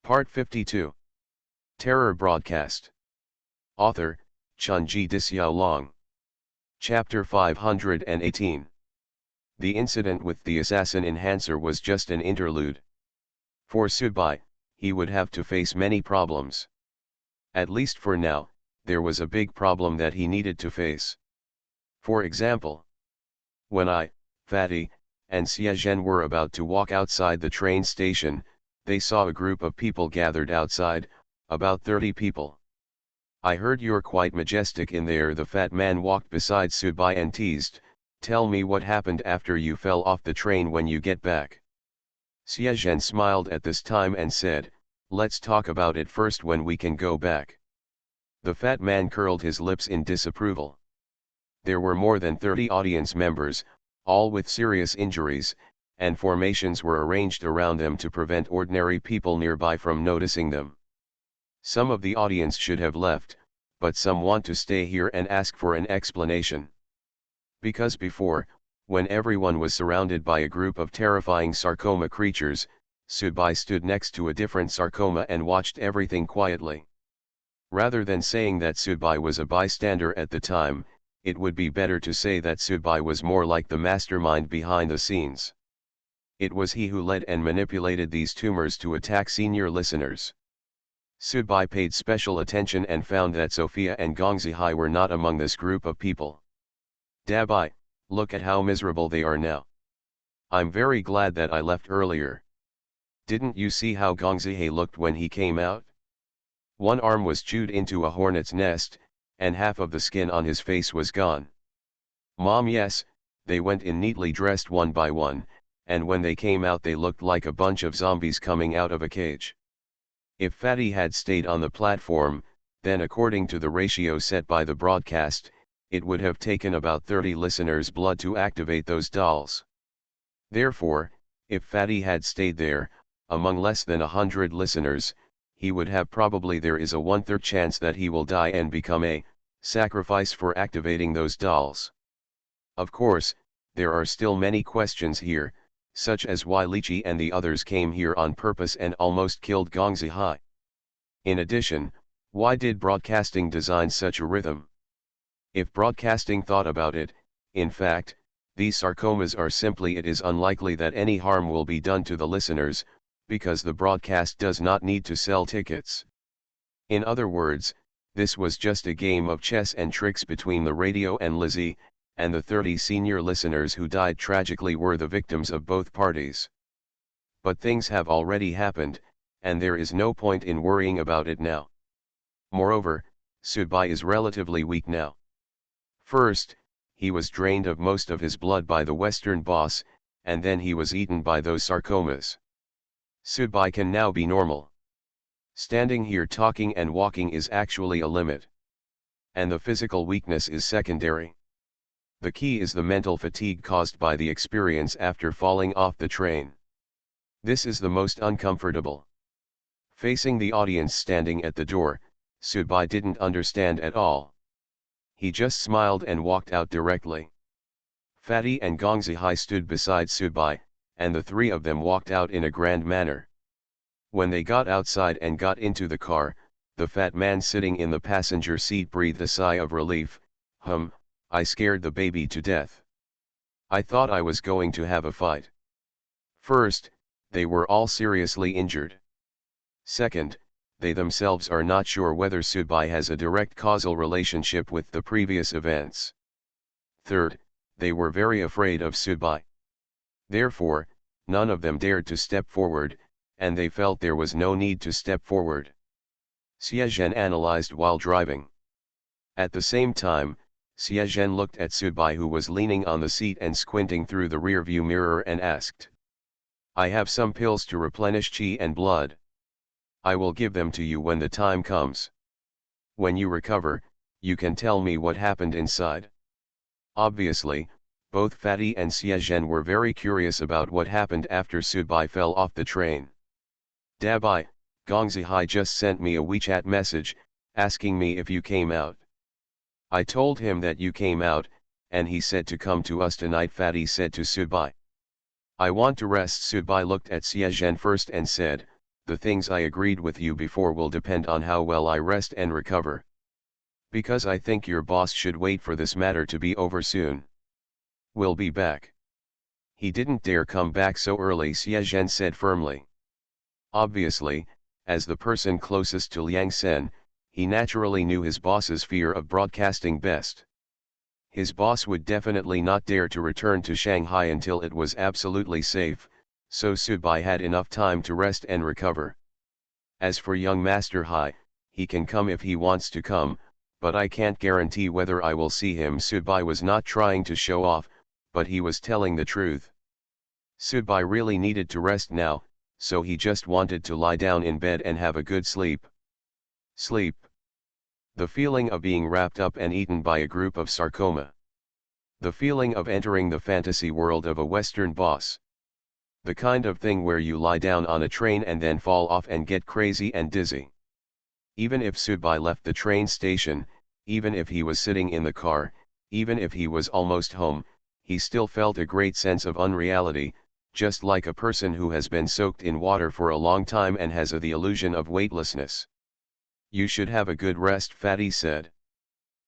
Part 52. Terror Broadcast. Author, Chunji Dixiaolong. Chapter 518. The incident with the assassin enhancer was just an interlude. For Subai, he would have to face many problems. At least for now, there was a big problem that he needed to face. For example, when I, Fatty, and Xiezhen were about to walk outside the train station, they saw a group of people gathered outside, about 30 people. "I heard you're quite majestic in there." The fat man walked beside Subai and teased, "Tell me what happened after you fell off the train when you get back." Xiezhen smiled at this time and said, "Let's talk about it first when we can go back." The fat man curled his lips in disapproval. There were more than 30 audience members, all with serious injuries, and formations were arranged around them to prevent ordinary people nearby from noticing them. Some of the audience should have left, but some want to stay here and ask for an explanation. Because before, when everyone was surrounded by a group of terrifying sarcoma creatures, Subai stood next to a different sarcoma and watched everything quietly. Rather than saying that Subai was a bystander at the time, it would be better to say that Subai was more like the mastermind behind the scenes. It was he who led and manipulated these tumors to attack senior listeners. Subai paid special attention and found that Sophia and Gongzihai were not among this group of people. "Dabai, look at how miserable they are now. I'm very glad that I left earlier. Didn't you see how Gongzihai looked when he came out? One arm was chewed into a hornet's nest, and half of the skin on his face was gone." "Mom, yes, they went in neatly dressed one by one, and when they came out they looked like a bunch of zombies coming out of a cage." If Fatty had stayed on the platform, then according to the ratio set by the broadcast, it would have taken about 30 listeners' blood to activate those dolls. Therefore, if Fatty had stayed there, among less than 100 listeners, he would have probably there is a 1/3 chance that he will die and become a sacrifice for activating those dolls. Of course, there are still many questions here, such as why Lychee and the others came here on purpose and almost killed Gongzihai. In addition, why did broadcasting design such a rhythm? If broadcasting thought about it, in fact, these sarcomas are simply it is unlikely that any harm will be done to the listeners, because the broadcast does not need to sell tickets. In other words, this was just a game of chess and tricks between the radio and Lizzie, and the 30 senior listeners who died tragically were the victims of both parties. But things have already happened, and there is no point in worrying about it now. Moreover, Subai is relatively weak now. First, he was drained of most of his blood by the Western boss, and then he was eaten by those sarcomas. Subai can now be normal. Standing here talking and walking is actually a limit. And the physical weakness is secondary. The key is the mental fatigue caused by the experience after falling off the train. This is the most uncomfortable. Facing the audience standing at the door, Subai didn't understand at all. He just smiled and walked out directly. Fatty and Gongzihai stood beside Subai, and the three of them walked out in a grand manner. When they got outside and got into the car, the fat man sitting in the passenger seat breathed a sigh of relief. I scared the baby to death. I thought I was going to have a fight." First, they were all seriously injured. Second, they themselves are not sure whether Subai has a direct causal relationship with the previous events. Third, they were very afraid of Subai. Therefore, none of them dared to step forward, and they felt there was no need to step forward. Xiezhen analyzed while driving. At the same time, Xiezhen looked at Subai, who was leaning on the seat and squinting through the rearview mirror, and asked, "I have some pills to replenish qi and blood. I will give them to you when the time comes. When you recover, you can tell me what happened inside." Obviously, both Fatty and Xiezhen were very curious about what happened after Subai fell off the train. "Dabai, Gongzihai just sent me a WeChat message, asking me if you came out. I told him that you came out, and he said to come to us tonight," Fatty said to Subai. "I want to rest." Subai looked at Xiezhen first and said, the things I agreed with you before will depend on how well I rest and recover. Because I think your boss should wait for this matter to be over soon. We'll be back. He didn't dare come back so early, Xie Zhen said firmly. Obviously, as the person closest to Liang Sen, he naturally knew his boss's fear of broadcasting best. His boss would definitely not dare to return to Shanghai until it was absolutely safe, so Subai had enough time to rest and recover. As for young Master Hai, he can come if he wants to come, but I can't guarantee whether I will see him. Subai was not trying to show off, but he was telling the truth. Subai really needed to rest now, so he just wanted to lie down in bed and have a good sleep. Sleep. The feeling of being wrapped up and eaten by a group of sarcoma. The feeling of entering the fantasy world of a Western boss. The kind of thing where you lie down on a train and then fall off and get crazy and dizzy. Even if Subai left the train station, even if he was sitting in the car, even if he was almost home, he still felt a great sense of unreality, just like a person who has been soaked in water for a long time and has the illusion of weightlessness. You should have a good rest, Fatty said.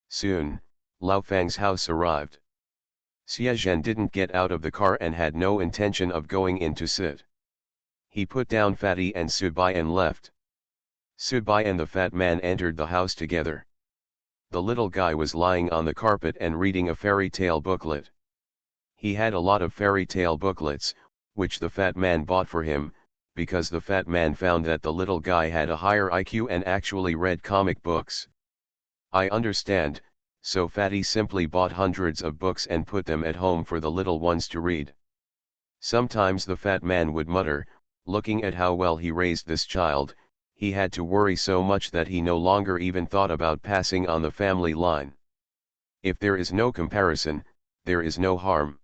Soon, Lao Fang's house arrived. Xie Zhen didn't get out of the car and had no intention of going in to sit. He put down Fatty and Subai and left. Subai and the fat man entered the house together. The little guy was lying on the carpet and reading a fairy tale booklet. He had a lot of fairy tale booklets, which the fat man bought for him, because the fat man found that the little guy had a higher IQ and actually read comic books. I understand, so Fatty simply bought hundreds of books and put them at home for the little ones to read. Sometimes the fat man would mutter, looking at how well he raised this child, he had to worry so much that he no longer even thought about passing on the family line. If there is no comparison, there is no harm.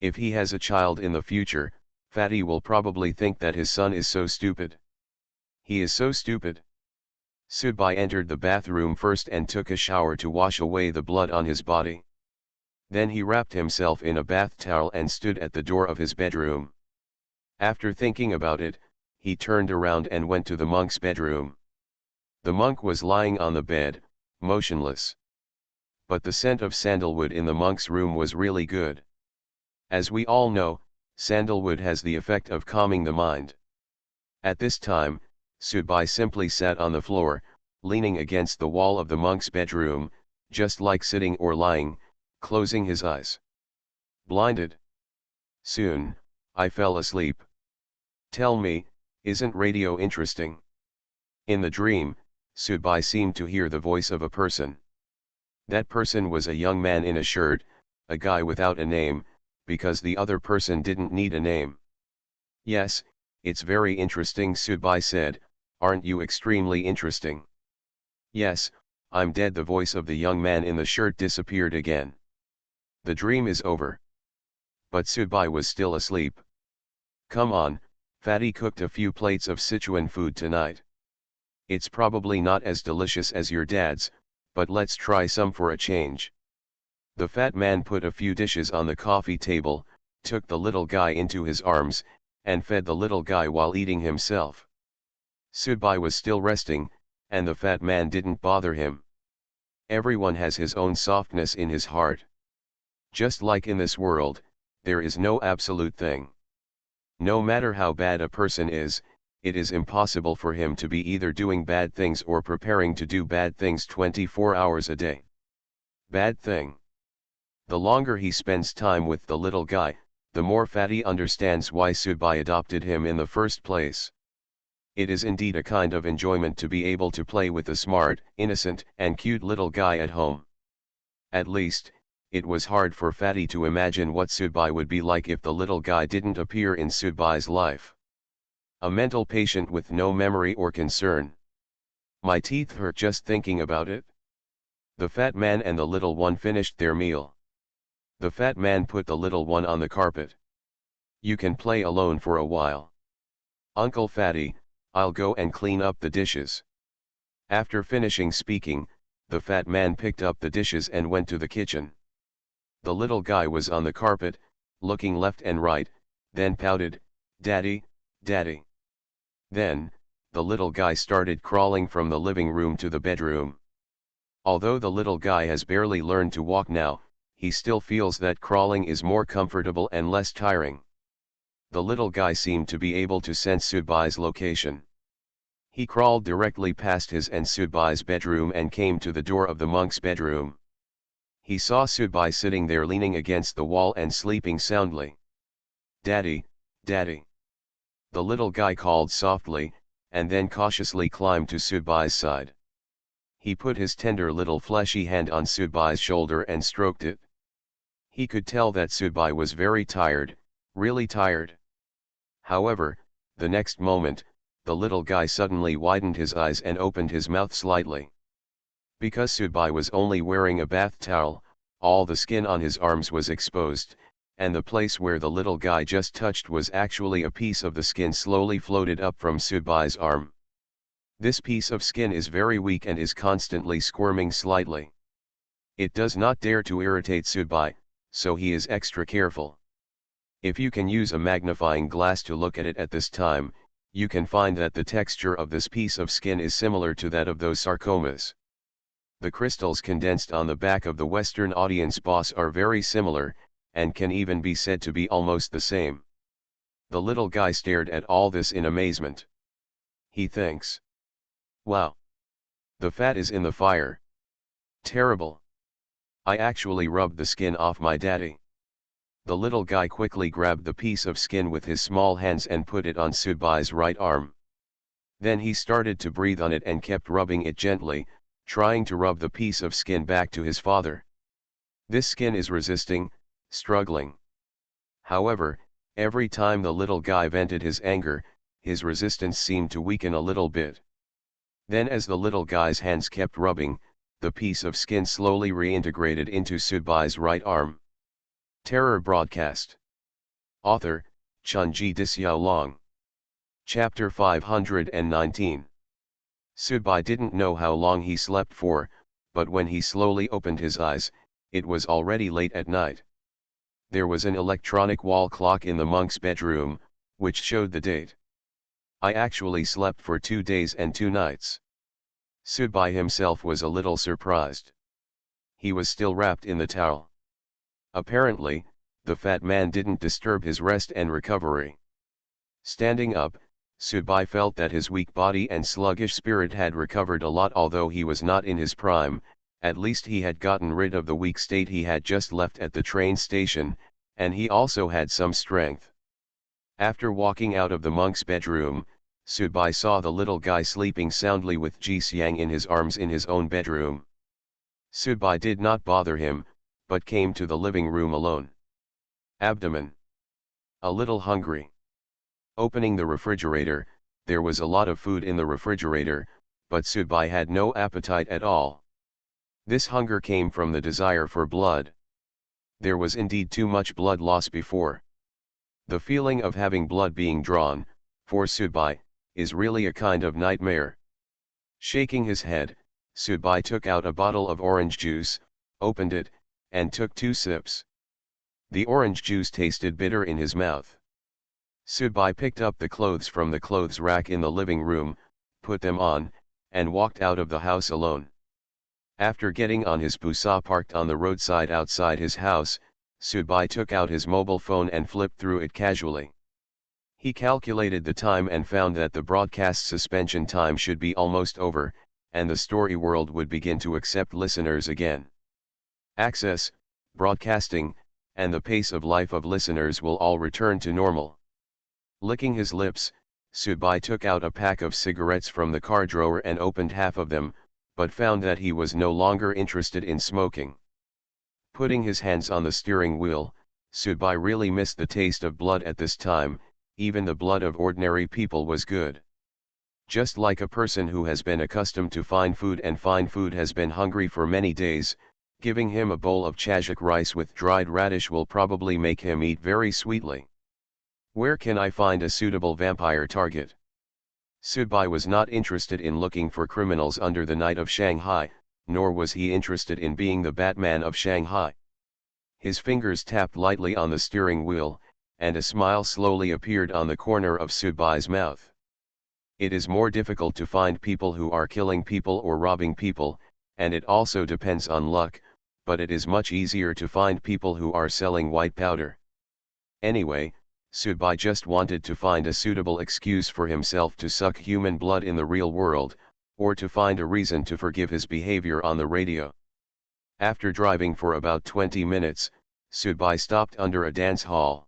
If he has a child in the future, Fatty will probably think that his son is so stupid. He is so stupid. Subai entered the bathroom first and took a shower to wash away the blood on his body. Then he wrapped himself in a bath towel and stood at the door of his bedroom. After thinking about it, he turned around and went to the monk's bedroom. The monk was lying on the bed, motionless. But the scent of sandalwood in the monk's room was really good. As we all know, sandalwood has the effect of calming the mind. At this time, Subai simply sat on the floor, leaning against the wall of the monk's bedroom, just like sitting or lying, closing his eyes. Blinded. Soon, I fell asleep. Tell me, isn't radio interesting? In the dream, Subai seemed to hear the voice of a person. That person was a young man in a shirt, a guy without a name, because the other person didn't need a name. Yes, it's very interesting, Subai said, aren't you extremely interesting? Yes, I'm dead. The voice of the young man in the shirt disappeared again. The dream is over. But Subai was still asleep. Come on, Fatty cooked a few plates of Sichuan food tonight. It's probably not as delicious as your dad's, but let's try some for a change. The fat man put a few dishes on the coffee table, took the little guy into his arms, and fed the little guy while eating himself. Subai was still resting, and the fat man didn't bother him. Everyone has his own softness in his heart. Just like in this world, there is no absolute thing. No matter how bad a person is, it is impossible for him to be either doing bad things or preparing to do bad things 24 hours a day. Bad thing. The longer he spends time with the little guy, the more Fatty understands why Subai adopted him in the first place. It is indeed a kind of enjoyment to be able to play with a smart, innocent, and cute little guy at home. At least, it was hard for Fatty to imagine what Subai would be like if the little guy didn't appear in Subai's life. A mental patient with no memory or concern. My teeth hurt just thinking about it. The fat man and the little one finished their meal. The fat man put the little one on the carpet. You can play alone for a while. Uncle Fatty, I'll go and clean up the dishes. After finishing speaking, the fat man picked up the dishes and went to the kitchen. The little guy was on the carpet, looking left and right, then pouted, Daddy, Daddy. Then, the little guy started crawling from the living room to the bedroom. Although the little guy has barely learned to walk now, he still feels that crawling is more comfortable and less tiring. The little guy seemed to be able to sense Sudbai's location. He crawled directly past his and Sudbai's bedroom and came to the door of the monk's bedroom. He saw Sudbai sitting there leaning against the wall and sleeping soundly. "Daddy, Daddy." The little guy called softly, and then cautiously climbed to Sudbai's side. He put his tender little fleshy hand on Sudbai's shoulder and stroked it. He could tell that Sudbai was very tired, really tired. However, the next moment, the little guy suddenly widened his eyes and opened his mouth slightly. Because Sudbai was only wearing a bath towel, all the skin on his arms was exposed, and the place where the little guy just touched was actually a piece of the skin slowly floated up from Sudbai's arm. This piece of skin is very weak and is constantly squirming slightly. It does not dare to irritate Sudbai, so he is extra careful. If you can use a magnifying glass to look at it at this time, you can find that the texture of this piece of skin is similar to that of those sarcomas. The crystals condensed on the back of the Western audience boss are very similar, and can even be said to be almost the same. The little guy stared at all this in amazement. He thinks, "Wow! The fat is in the fire. Terrible. I actually rubbed the skin off my daddy." The little guy quickly grabbed the piece of skin with his small hands and put it on Sudbai's right arm. Then he started to breathe on it and kept rubbing it gently, trying to rub the piece of skin back to his father. This skin is resisting, struggling. However, every time the little guy vented his anger, his resistance seemed to weaken a little bit. Then as the little guy's hands kept rubbing, the piece of skin slowly reintegrated into Sudbai's right arm. Terror Broadcast. Author, Chunji Dixiaolong. Chapter 519. Sudbai didn't know how long he slept for, but when he slowly opened his eyes, it was already late at night. There was an electronic wall clock in the monk's bedroom, which showed the date. "I actually slept for 2 days and 2 nights. Sudbai himself was a little surprised. He was still wrapped in the towel. Apparently, the fat man didn't disturb his rest and recovery. Standing up, Sudbai felt that his weak body and sluggish spirit had recovered a lot. Although he was not in his prime, at least he had gotten rid of the weak state he had just left at the train station, and he also had some strength. After walking out of the monk's bedroom, Sudbai saw the little guy sleeping soundly with Ji Xiang in his arms in his own bedroom. Sudbai did not bother him, but came to the living room alone. Abdomen. A little hungry. Opening the refrigerator, there was a lot of food in the refrigerator, but Sudbai had no appetite at all. This hunger came from the desire for blood. There was indeed too much blood loss before. The feeling of having blood being drawn, for Sudbai, is really a kind of nightmare. Shaking his head, Sudbai took out a bottle of orange juice, opened it, and took 2 sips. The orange juice tasted bitter in his mouth. Sudbai picked up the clothes from the clothes rack in the living room, put them on, and walked out of the house alone. After getting on his pusa parked on the roadside outside his house, Sudbai took out his mobile phone and flipped through it casually. He calculated the time and found that the broadcast suspension time should be almost over, and the story world would begin to accept listeners again. Access, broadcasting, and the pace of life of listeners will all return to normal. Licking his lips, Sudbai took out a pack of cigarettes from the car drawer and opened half of them, but found that he was no longer interested in smoking. Putting his hands on the steering wheel, Sudbai really missed the taste of blood at this time. Even the blood of ordinary people was good. Just like a person who has been accustomed to fine food and fine food has been hungry for many days, giving him a bowl of chajak rice with dried radish will probably make him eat very sweetly. Where can I find a suitable vampire target? Sudbai was not interested in looking for criminals under the night of Shanghai, nor was he interested in being the Batman of Shanghai. His fingers tapped lightly on the steering wheel, and a smile slowly appeared on the corner of Sudbai's mouth. It is more difficult to find people who are killing people or robbing people, and it also depends on luck, but it is much easier to find people who are selling white powder. Anyway, Subai just wanted to find a suitable excuse for himself to suck human blood in the real world, or to find a reason to forgive his behavior on the radio. After driving for about 20 minutes, Subai stopped under a dance hall.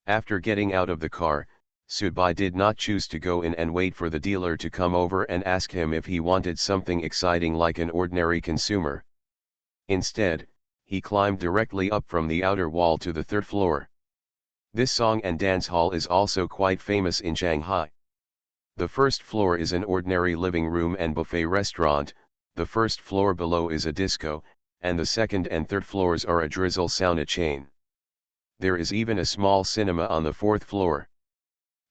After getting out of the car, Subai did not choose to go in and wait for the dealer to come over and ask him if he wanted something exciting like an ordinary consumer. Instead, he climbed directly up from the outer wall to the third floor. This song and dance hall is also quite famous in Shanghai. The first floor is an ordinary living room and buffet restaurant, the first floor below is a disco, and the second and third floors are a drizzle sauna chain. There is even a small cinema on the fourth floor.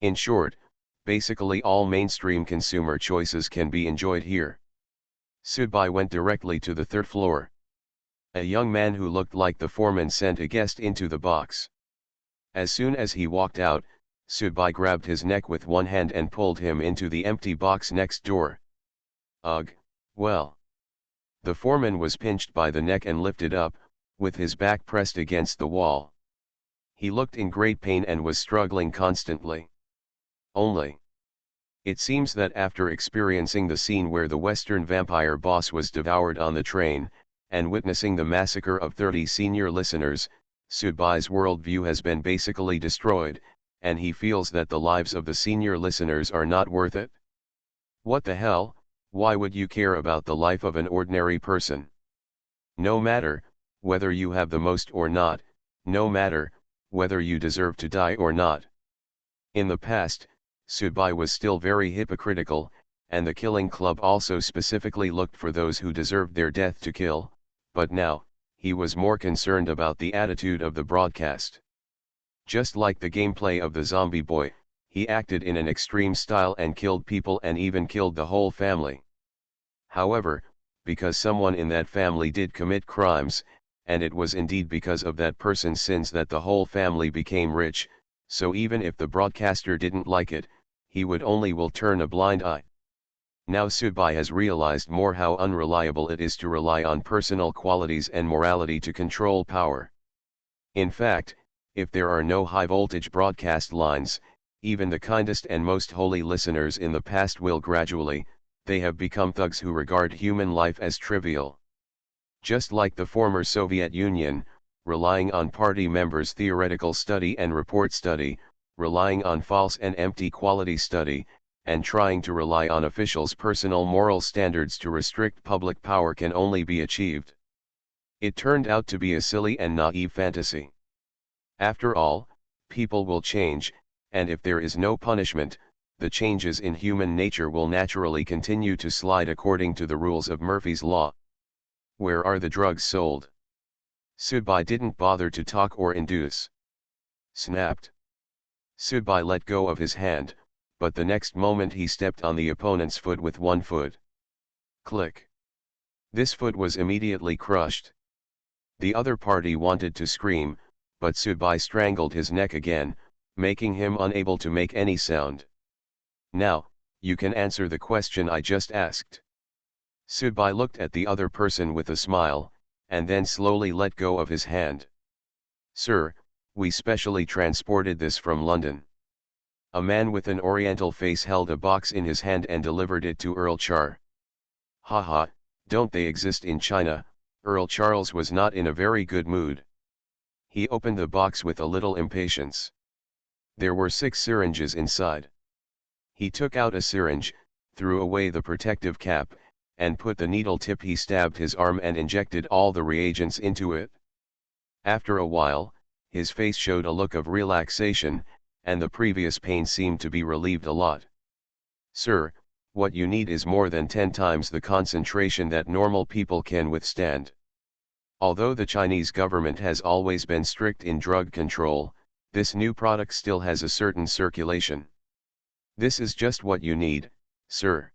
In short, basically all mainstream consumer choices can be enjoyed here. Subai went directly to the third floor. A young man who looked like the foreman sent a guest into the box. As soon as he walked out, Subai grabbed his neck with one hand and pulled him into the empty box next door. Ugh, well. The foreman was pinched by the neck and lifted up, with his back pressed against the wall. He looked in great pain and was struggling constantly. Only. It seems that after experiencing the scene where the Western vampire boss was devoured on the train, and witnessing the massacre of 30 senior listeners, Subai's worldview has been basically destroyed, and he feels that the lives of the senior listeners are not worth it. What the hell, why would you care about the life of an ordinary person? No matter, whether you have the most or not, no matter, whether you deserve to die or not. In the past, Subai was still very hypocritical, and the killing club also specifically looked for those who deserved their death to kill, but now, he was more concerned about the attitude of the broadcast. Just like the gameplay of the zombie boy, he acted in an extreme style and killed people and even killed the whole family. However, because someone in that family did commit crimes, and it was indeed because of that person's sins that the whole family became rich, so even if the broadcaster didn't like it, he would only will turn a blind eye. Now Subai has realized more how unreliable it is to rely on personal qualities and morality to control power. In fact, if there are no high-voltage broadcast lines, even the kindest and most holy listeners in the past will gradually, they have become thugs who regard human life as trivial. Just like the former Soviet Union, relying on party members' theoretical study and report study, relying on false and empty quality study, and trying to rely on officials' personal moral standards to restrict public power can only be achieved. It turned out to be a silly and naive fantasy. After all, people will change, and if there is no punishment, the changes in human nature will naturally continue to slide according to the rules of Murphy's Law. Where are the drugs sold? Subai didn't bother to talk or induce. Snapped. Subai let go of his hand, but the next moment he stepped on the opponent's foot with one foot. Click. This foot was immediately crushed. The other party wanted to scream, but Subai strangled his neck again, making him unable to make any sound. Now, you can answer the question I just asked. Subai looked at the other person with a smile, and then slowly let go of his hand. Sir, we specially transported this from London. A man with an oriental face held a box in his hand and delivered it to Earl Char. Haha, don't they exist in China? Earl Charles was not in a very good mood. He opened the box with a little impatience. There were 6 syringes inside. He took out a syringe, threw away the protective cap, and put the needle tip. He stabbed his arm and injected all the reagents into it. After a while, his face showed a look of relaxation, and the previous pain seemed to be relieved a lot. Sir, what you need is more than 10 times the concentration that normal people can withstand. Although the Chinese government has always been strict in drug control, this new product still has a certain circulation. This is just what you need, sir.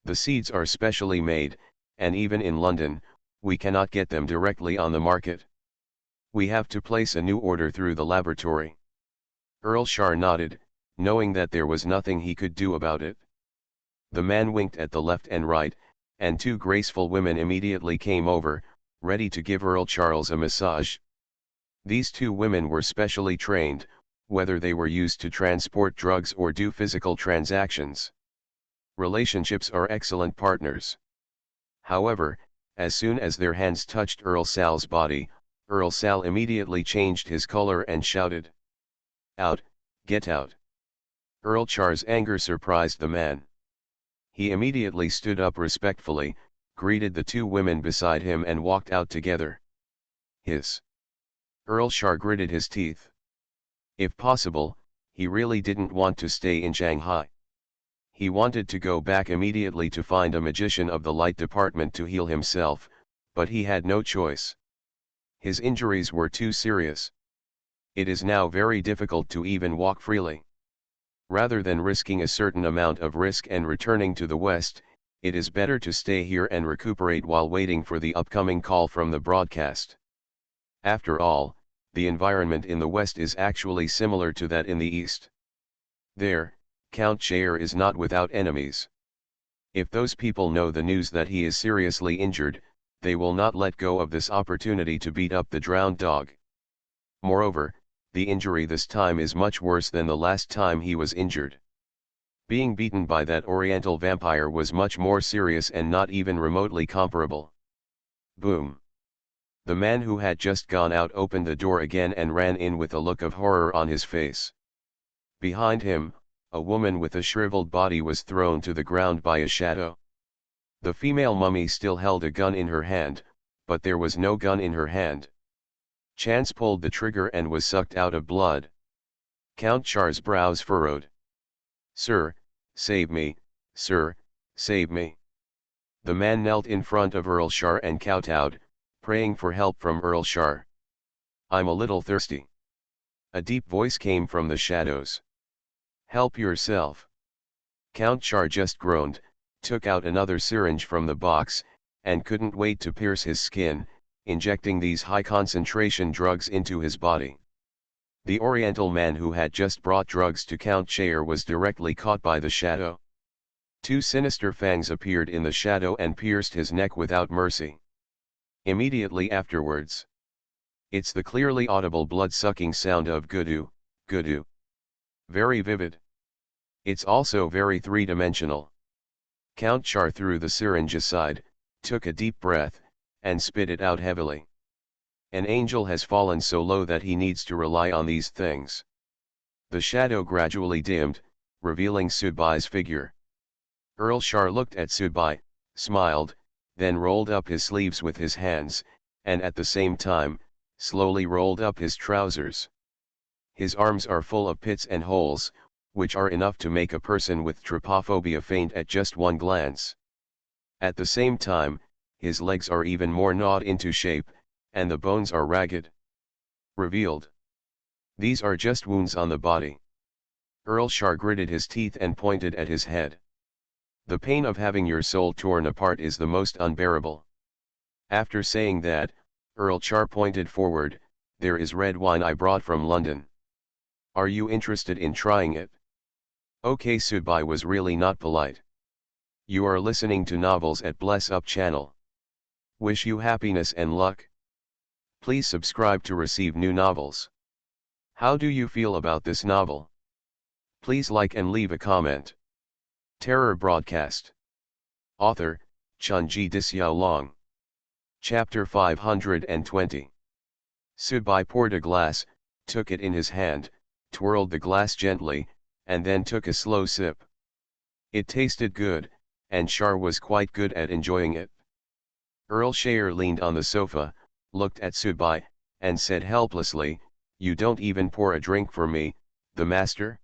The seeds are specially made, and even in London, we cannot get them directly on the market. We have to place a new order through the laboratory. Earl Shar nodded, knowing that there was nothing he could do about it. The man winked at the left and right, and two graceful women immediately came over, ready to give Earl Charles a massage. These two women were specially trained, whether they were used to transport drugs or do physical transactions. Relationships are excellent partners. However, as soon as their hands touched Earl Sal's body, Earl Sal immediately changed his color and shouted, "Out, get out!" Earl Char's anger surprised the man. He immediately stood up respectfully, greeted the two women beside him and walked out together. Hiss! Earl Char gritted his teeth. If possible, he really didn't want to stay in Shanghai. He wanted to go back immediately to find a magician of the light department to heal himself, but he had no choice. His injuries were too serious. It is now very difficult to even walk freely. Rather than risking a certain amount of risk and returning to the West, it is better to stay here and recuperate while waiting for the upcoming call from the broadcast. After all, the environment in the West is actually similar to that in the East. There, Count Shayer is not without enemies. If those people know the news that he is seriously injured, they will not let go of this opportunity to beat up the drowned dog. Moreover, the injury this time is much worse than the last time he was injured. Being beaten by that Oriental vampire was much more serious and not even remotely comparable. Boom! The man who had just gone out opened the door again and ran in with a look of horror on his face. Behind him, a woman with a shriveled body was thrown to the ground by a shadow. The female mummy still held a gun in her hand, but there was no gun in her hand. Chance pulled the trigger and was sucked out of blood. Count Char's brows furrowed. "Sir, save me, sir, save me." The man knelt in front of Earl Char and kowtowed, praying for help from Earl Char. "I'm a little thirsty." A deep voice came from the shadows. "Help yourself." Count Char just groaned, took out another syringe from the box, and couldn't wait to pierce his skin, injecting these high-concentration drugs into his body. The Oriental man who had just brought drugs to Count Shayer was directly caught by the shadow. Two sinister fangs appeared in the shadow and pierced his neck without mercy. Immediately afterwards, it's the clearly audible blood-sucking sound of "Gudu, Gudu." Very vivid. It's also very three-dimensional. Count Char threw the syringe aside, took a deep breath, and spit it out heavily. An angel has fallen so low that he needs to rely on these things. The shadow gradually dimmed, revealing Sudbai's figure. Earl Char looked at Sudbai, smiled, then rolled up his sleeves with his hands, and at the same time, slowly rolled up his trousers. His arms are full of pits and holes, which are enough to make a person with trypophobia faint at just one glance. At the same time, his legs are even more gnawed into shape, and the bones are ragged. Revealed. These are just wounds on the body. Earl Char gritted his teeth and pointed at his head. The pain of having your soul torn apart is the most unbearable. After saying that, Earl Char pointed forward. "There is red wine I brought from London. Are you interested in trying it?" Okay, Sudbai was really not polite. You are listening to Novels at Bless Up channel. Wish you happiness and luck. Please subscribe to receive new novels. How do you feel about this novel? Please like and leave a comment. Terror Broadcast. Author, Chunji Disyao. Chapter 520. Sudbai poured a glass, took it in his hand, twirled the glass gently, and then took a slow sip. It tasted good, and Char was quite good at enjoying it. Earl Shayer leaned on the sofa, looked at Sudbai, and said helplessly, "You don't even pour a drink for me, the master?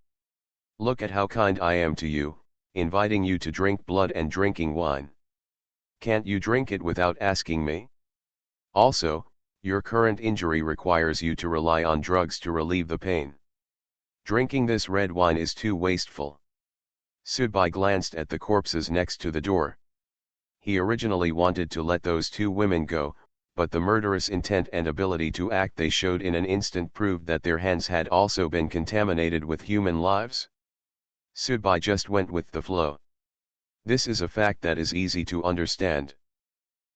Look at how kind I am to you, inviting you to drink blood and drinking wine. Can't you drink it without asking me? Also, your current injury requires you to rely on drugs to relieve the pain. Drinking this red wine is too wasteful." Sudbai glanced at the corpses next to the door. He originally wanted to let those two women go, but the murderous intent and ability to act they showed in an instant proved that their hands had also been contaminated with human lives. Subai just went with the flow. This is a fact that is easy to understand.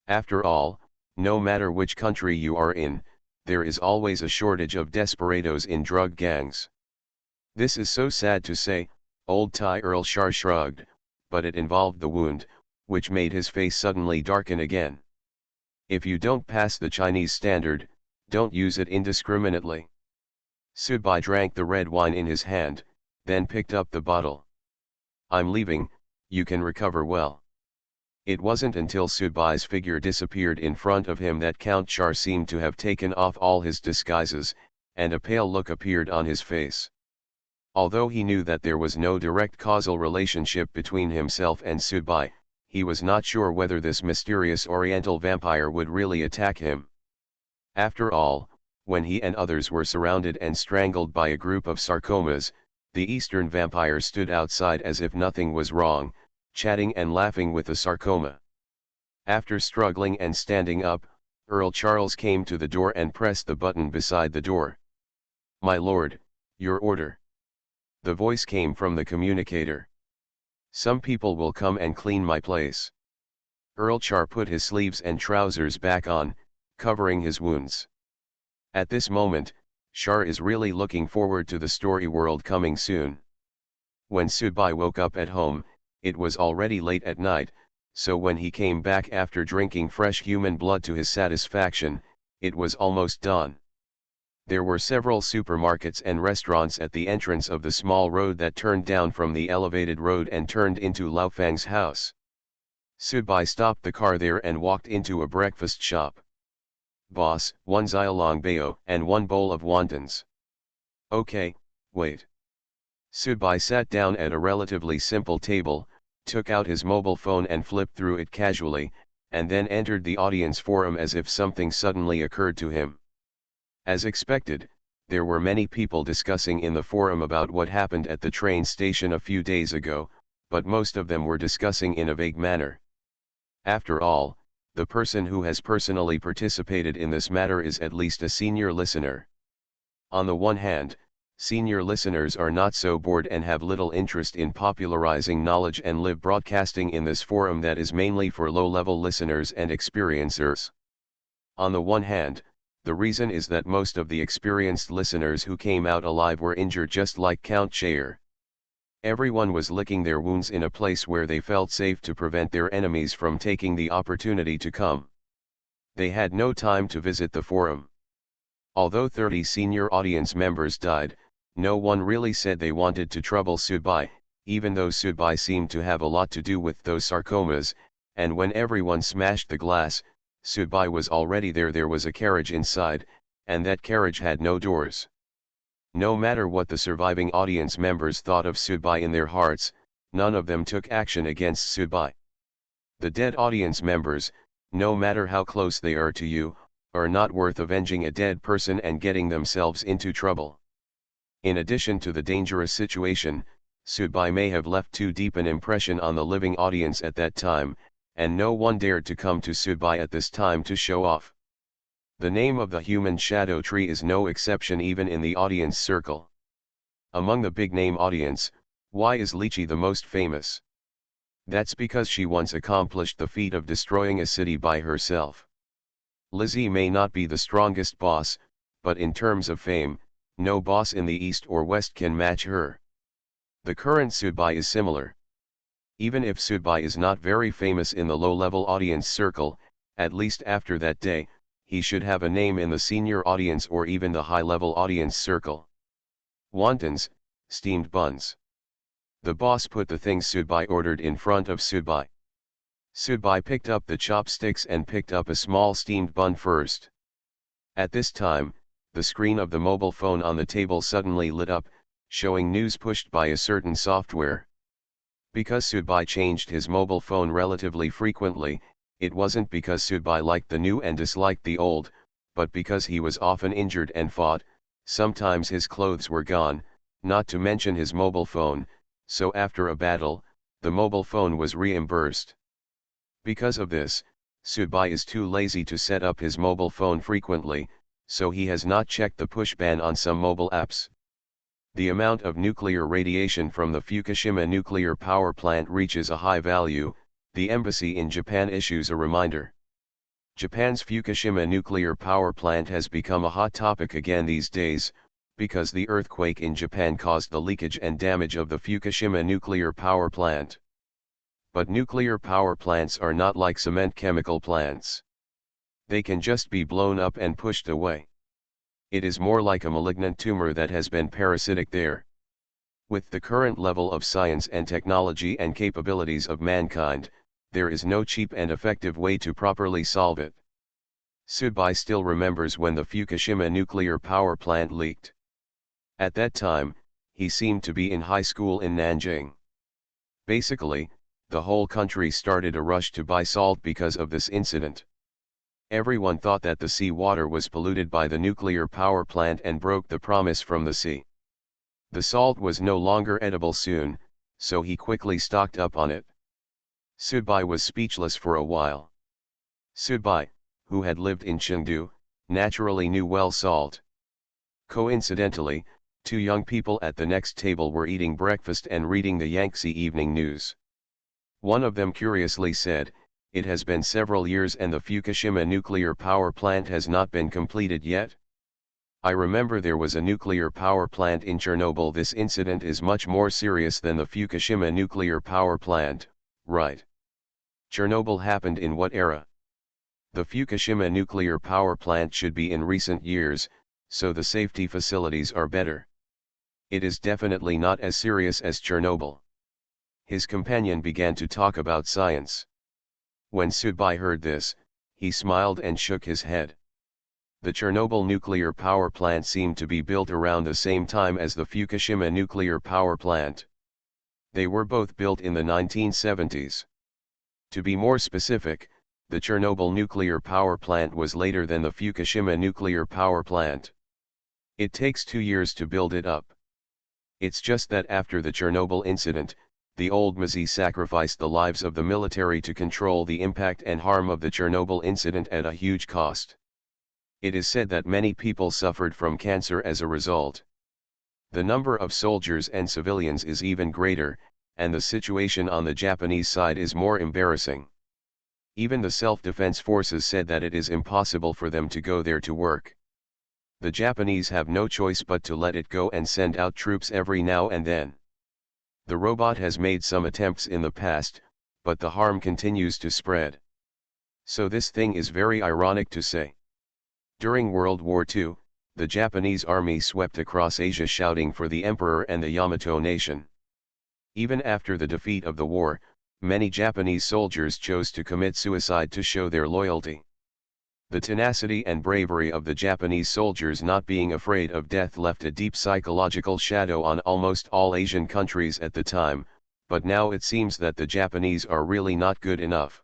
After all, no matter which country you are in, there is always a shortage of desperados in drug gangs. This is so sad to say, old Thai Earl Shar shrugged, but it involved the wound, which made his face suddenly darken again. If you don't pass the Chinese standard, don't use it indiscriminately. Subai drank the red wine in his hand, then picked up the bottle. I'm leaving, you can recover well. It wasn't until Subai's figure disappeared in front of him that Count Char seemed to have taken off all his disguises, and a pale look appeared on his face. Although he knew that there was no direct causal relationship between himself and Subai, he was not sure whether this mysterious oriental vampire would really attack him. After all, when he and others were surrounded and strangled by a group of sarcomas, the eastern vampire stood outside as if nothing was wrong, chatting and laughing with the sarcoma. After struggling and standing up, Earl Charles came to the door and pressed the button beside the door. "My lord, your order." The voice came from the communicator. "Some people will come and clean my place." Earl Char put his sleeves and trousers back on, covering his wounds. At this moment, Char is really looking forward to the story world coming soon. When Subai woke up at home, it was already late at night, so when he came back after drinking fresh human blood to his satisfaction, it was almost dawn. There were several supermarkets and restaurants at the entrance of the small road that turned down from the elevated road and turned into Lao Fang's house. Subai stopped the car there and walked into a breakfast shop. "Boss, one Xiaolong Bao and one bowl of wontons." "Okay, wait." Subai sat down at a relatively simple table, took out his mobile phone and flipped through it casually, and then entered the audience forum as if something suddenly occurred to him. As expected, there were many people discussing in the forum about what happened at the train station a few days ago, but most of them were discussing in a vague manner. After all, the person who has personally participated in this matter is at least a senior listener. On the one hand, senior listeners are not so bored and have little interest in popularizing knowledge and live broadcasting in this forum that is mainly for low-level listeners and experiencers. On the one hand, the reason is that most of the experienced listeners who came out alive were injured just like Count Chair. Everyone was licking their wounds in a place where they felt safe to prevent their enemies from taking the opportunity to come. They had no time to visit the forum. Although 30 senior audience members died, no one really said they wanted to trouble Subai, even though Subai seemed to have a lot to do with those sarcomas, and when everyone smashed the glass, Subai was already there. There was a carriage inside, and that carriage had no doors. No matter what the surviving audience members thought of Subai in their hearts, none of them took action against Subai. The dead audience members, no matter how close they are to you, are not worth avenging a dead person and getting themselves into trouble. In addition to the dangerous situation, Subai may have left too deep an impression on the living audience at that time, and no one dared to come to Subai at this time to show off. The name of the human shadow tree is no exception even in the audience circle. Among the big-name audience, why is Lychee the most famous? That's because she once accomplished the feat of destroying a city by herself. Lizzie may not be the strongest boss, but in terms of fame, no boss in the East or West can match her. The current Subai is similar. Even if Subai is not very famous in the low-level audience circle, at least after that day, he should have a name in the senior audience or even the high-level audience circle. Wontons, steamed buns. The boss put the things Subai ordered in front of Subai. Subai picked up the chopsticks and picked up a small steamed bun first. At this time, the screen of the mobile phone on the table suddenly lit up, showing news pushed by a certain software. Because Subai changed his mobile phone relatively frequently, it wasn't because Subai liked the new and disliked the old, but because he was often injured and fought. Sometimes his clothes were gone, not to mention his mobile phone, so after a battle, the mobile phone was reimbursed. Because of this, Subai is too lazy to set up his mobile phone frequently, so he has not checked the push ban on some mobile apps. The amount of nuclear radiation from the Fukushima nuclear power plant reaches a high value. The embassy in Japan issues a reminder. Japan's Fukushima nuclear power plant has become a hot topic again these days, because the earthquake in Japan caused the leakage and damage of the Fukushima nuclear power plant. But nuclear power plants are not like cement chemical plants. They can just be blown up and pushed away. It is more like a malignant tumor that has been parasitic there. With the current level of science and technology and capabilities of mankind, there is no cheap and effective way to properly solve it. Tsubai still remembers when the Fukushima nuclear power plant leaked. At that time, he seemed to be in high school in Nanjing. Basically, the whole country started a rush to buy salt because of this incident. Everyone thought that the sea water was polluted by the nuclear power plant and broke the promise from the sea. The salt was no longer edible soon, so he quickly stocked up on it. Tsubai was speechless for a while. Tsubai, who had lived in Chengdu, naturally knew well salt. Coincidentally, two young people at the next table were eating breakfast and reading the Yangtze Evening News. One of them curiously said, "It has been several years and the Fukushima nuclear power plant has not been completed yet? I remember there was a nuclear power plant in Chernobyl. This incident is much more serious than the Fukushima nuclear power plant, right? Chernobyl happened in what era? The Fukushima nuclear power plant should be in recent years, so the safety facilities are better. It is definitely not as serious as Chernobyl." His companion began to talk about science. When Tsubai heard this, he smiled and shook his head. The Chernobyl nuclear power plant seemed to be built around the same time as the Fukushima nuclear power plant. They were both built in the 1970s. To be more specific, the Chernobyl nuclear power plant was later than the Fukushima nuclear power plant. It takes 2 years to build it up. It's just that after the Chernobyl incident, the old MZ sacrificed the lives of the military to control the impact and harm of the Chernobyl incident at a huge cost. It is said that many people suffered from cancer as a result. The number of soldiers and civilians is even greater, and the situation on the Japanese side is more embarrassing. Even the self-defense forces said that it is impossible for them to go there to work. The Japanese have no choice but to let it go and send out troops every now and then. The robot has made some attempts in the past, but the harm continues to spread. So this thing is very ironic to say. During World War II, the Japanese army swept across Asia shouting for the emperor and the Yamato nation. Even after the defeat of the war, many Japanese soldiers chose to commit suicide to show their loyalty. The tenacity and bravery of the Japanese soldiers not being afraid of death left a deep psychological shadow on almost all Asian countries at the time, but now it seems that the Japanese are really not good enough.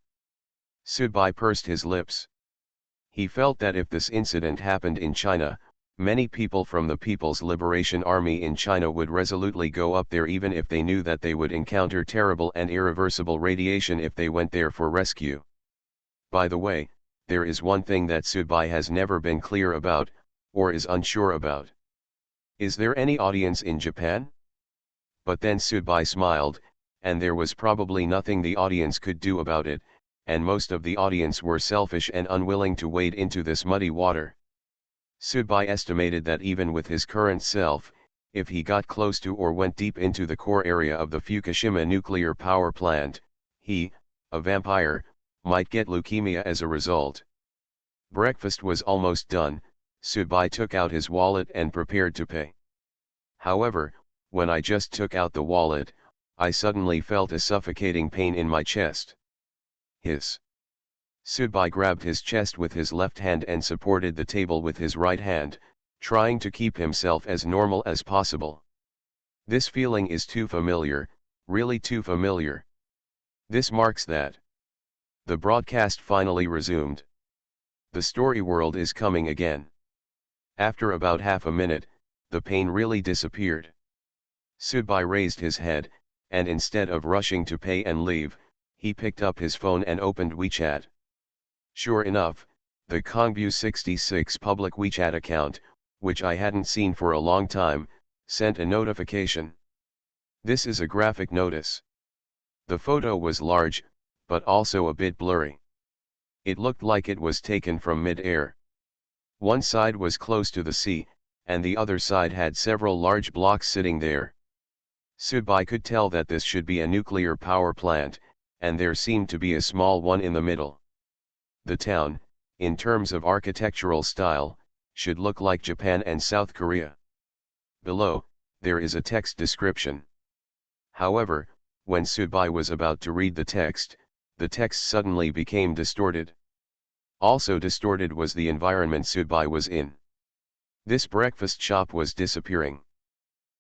Tsubai pursed his lips. He felt that if this incident happened in China, many people from the People's Liberation Army in China would resolutely go up there even if they knew that they would encounter terrible and irreversible radiation if they went there for rescue. By the way, there is one thing that Tsubai has never been clear about, or is unsure about. Is there any audience in Japan? But then Tsubai smiled, and there was probably nothing the audience could do about it, and most of the audience were selfish and unwilling to wade into this muddy water. Tsubai estimated that even with his current self, if he got close to or went deep into the core area of the Fukushima nuclear power plant, he, a vampire, might get leukemia as a result. Breakfast was almost done. Tsubai took out his wallet and prepared to pay. However, when I just took out the wallet, I suddenly felt a suffocating pain in my chest. Hiss. Tsubai grabbed his chest with his left hand and supported the table with his right hand, trying to keep himself as normal as possible. This feeling is too familiar, really too familiar. This marks that. The broadcast finally resumed. The story world is coming again. After about half a minute, the pain really disappeared. Tsubai raised his head, and instead of rushing to pay and leave, he picked up his phone and opened WeChat. Sure enough, the Kongbu 66 public WeChat account, which I hadn't seen for a long time, Sent a notification. This is a graphic notice. The photo was large, but also a bit blurry. It looked like it was taken from mid-air. One side was close to the sea, and the other side had several large blocks sitting there. Subai could tell that this should be a nuclear power plant, and there seemed to be a small one in the middle. The town, in terms of architectural style, should look like Japan and South Korea. Below, there is a text description. However, when Subai was about to read the text suddenly became distorted. Also distorted was the environment Subai was in. This breakfast shop was disappearing.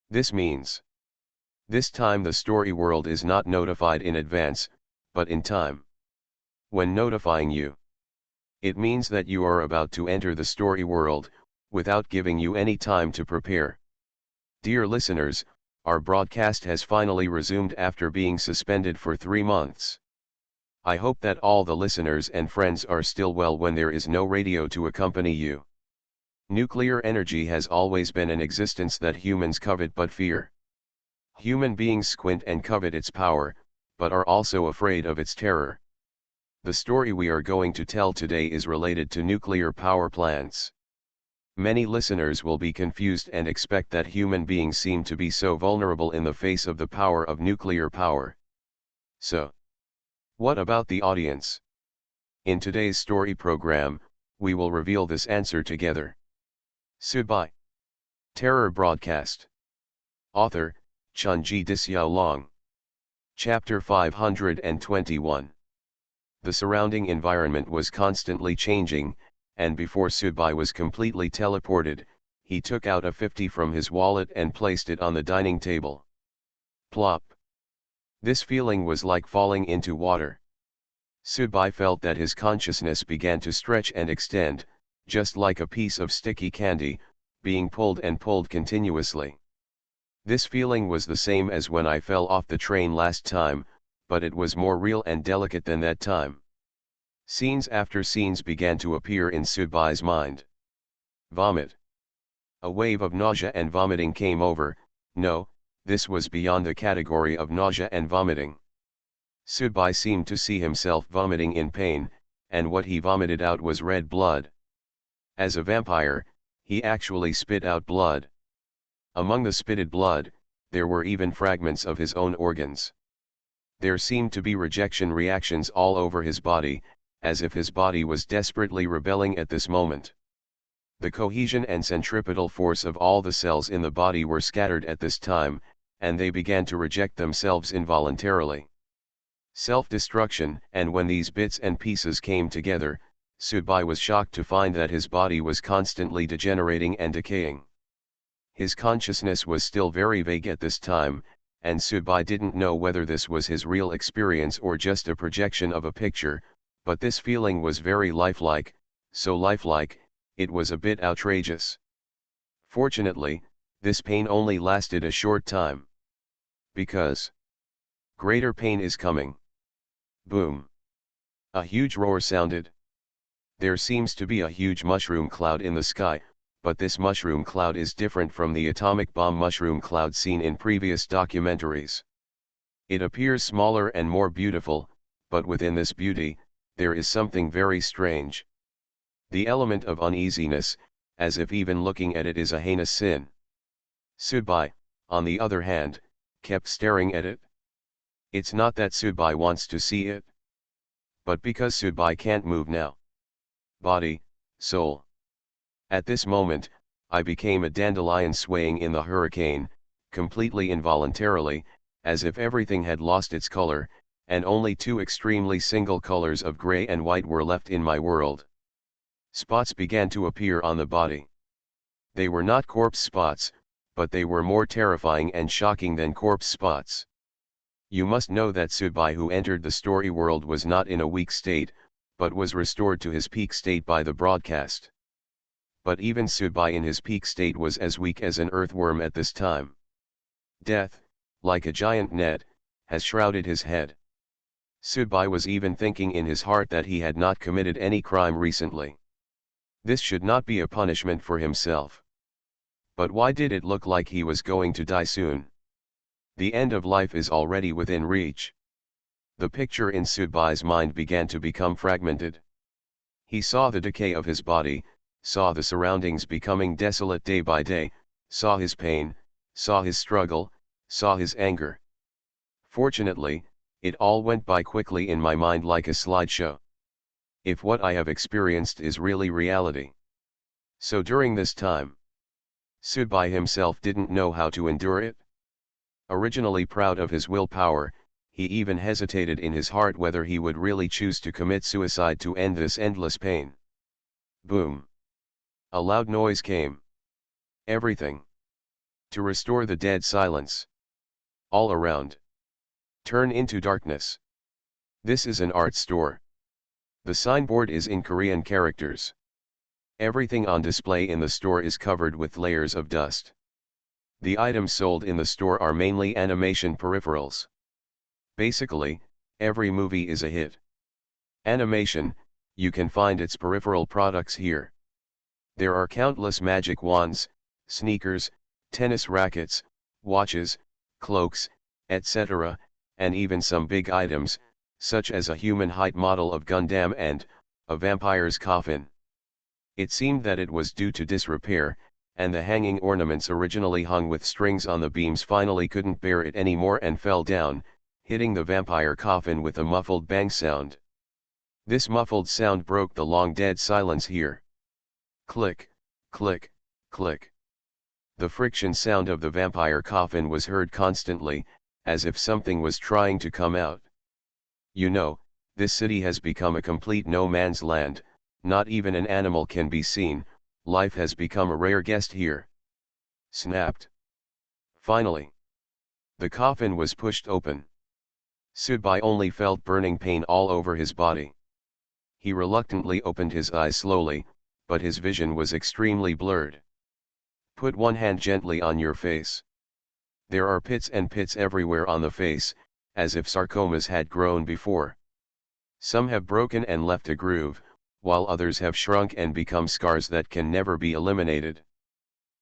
This means, this time the story world is not notified in advance, but in time. When notifying you, it means that you are about to enter the story world, without giving you any time to prepare. Dear listeners, our broadcast has finally resumed after being suspended for 3 months. I hope that all the listeners and friends are still well when there is no radio to accompany you. Nuclear energy has always been an existence that humans covet but fear. Human beings squint and covet its power, but are also afraid of its terror. The story we are going to tell today is related to nuclear power plants. Many listeners will be confused and expect that human beings seem to be so vulnerable in the face of the power of nuclear power. So, what about the audience? In today's story program, we will reveal this answer together. Subai. Terror Broadcast. Author, Chunji Disyao. Chapter 521. The surrounding environment was constantly changing, and before Subai was completely teleported, he took out a 50 from his wallet and placed it on the dining table. Plop. This feeling was like falling into water. Subai felt that his consciousness began to stretch and extend, just like a piece of sticky candy, being pulled and pulled continuously. This feeling was the same as when I fell off the train last time, but it was more real and delicate than that time. Scenes after scenes began to appear in Subai's mind. Vomit. A wave of nausea and vomiting came over. No, this was beyond the category of nausea and vomiting. Subai seemed to see himself vomiting in pain, and what he vomited out was red blood. As a vampire, he actually spit out blood. Among the spitted blood, there were even fragments of his own organs. There seemed to be rejection reactions all over his body, as if his body was desperately rebelling at this moment. The cohesion and centripetal force of all the cells in the body were scattered at this time, and they began to reject themselves involuntarily. Self-destruction. And when these bits and pieces came together, Subai was shocked to find that his body was constantly degenerating and decaying. His consciousness was still very vague at this time, and Subai didn't know whether this was his real experience or just a projection of a picture, but this feeling was very lifelike, so lifelike, it was a bit outrageous. Fortunately, this pain only lasted a short time. Because greater pain is coming. Boom. A huge roar sounded. There seems to be a huge mushroom cloud in the sky, but this mushroom cloud is different from the atomic bomb mushroom cloud seen in previous documentaries. It appears smaller and more beautiful, but within this beauty, there is something very strange. The element of uneasiness, as if even looking at it is a heinous sin. Subai, on the other hand, kept staring at it. It's not that Subai wants to see it, but because Subai can't move now. Body, soul. At this moment, I became a dandelion swaying in the hurricane, completely involuntarily, as if everything had lost its color, and only two extremely single colors of gray and white were left in my world. Spots began to appear on the body. They were not corpse spots, but they were more terrifying and shocking than corpse spots. You must know that Subai who entered the story world was not in a weak state, but was restored to his peak state by the broadcast. But even Subai in his peak state was as weak as an earthworm at this time. Death, like a giant net, has shrouded his head. Subai was even thinking in his heart that he had not committed any crime recently. This should not be a punishment for himself. But why did it look like he was going to die soon? The end of life is already within reach. The picture in Sudbai's mind began to become fragmented. He saw the decay of his body, saw the surroundings becoming desolate day by day, saw his pain, saw his struggle, saw his anger. Fortunately, it all went by quickly in my mind like a slideshow. If what I have experienced is really reality. So during this time, Sudbai himself didn't know how to endure it. Originally proud of his willpower, he even hesitated in his heart whether he would really choose to commit suicide to end this endless pain. Boom! A loud noise came. Everything. To restore the dead silence. All around. Turn into darkness. This is an art store. The signboard is in Korean characters. Everything on display in the store is covered with layers of dust. The items sold in the store are mainly animation peripherals. Basically, every movie is a hit. Animation, you can find its peripheral products here. There are countless magic wands, sneakers, tennis rackets, watches, cloaks, etc., and even some big items, such as a human height model of Gundam and a vampire's coffin. It seemed that it was due to disrepair, and the hanging ornaments originally hung with strings on the beams finally couldn't bear it anymore and fell down, hitting the vampire coffin with a muffled bang sound. This muffled sound broke the long dead silence here. Click, click, click. The friction sound of the vampire coffin was heard constantly, as if something was trying to come out. You know, this city has become a complete no man's land, not even an animal can be seen, life has become a rare guest here. Snapped. Finally. The coffin was pushed open. Sudbai only felt burning pain all over his body. He reluctantly opened his eyes slowly, but his vision was extremely blurred. Put one hand gently on your face. There are pits and pits everywhere on the face, as if sarcomas had grown before. Some have broken and left a groove, while others have shrunk and become scars that can never be eliminated.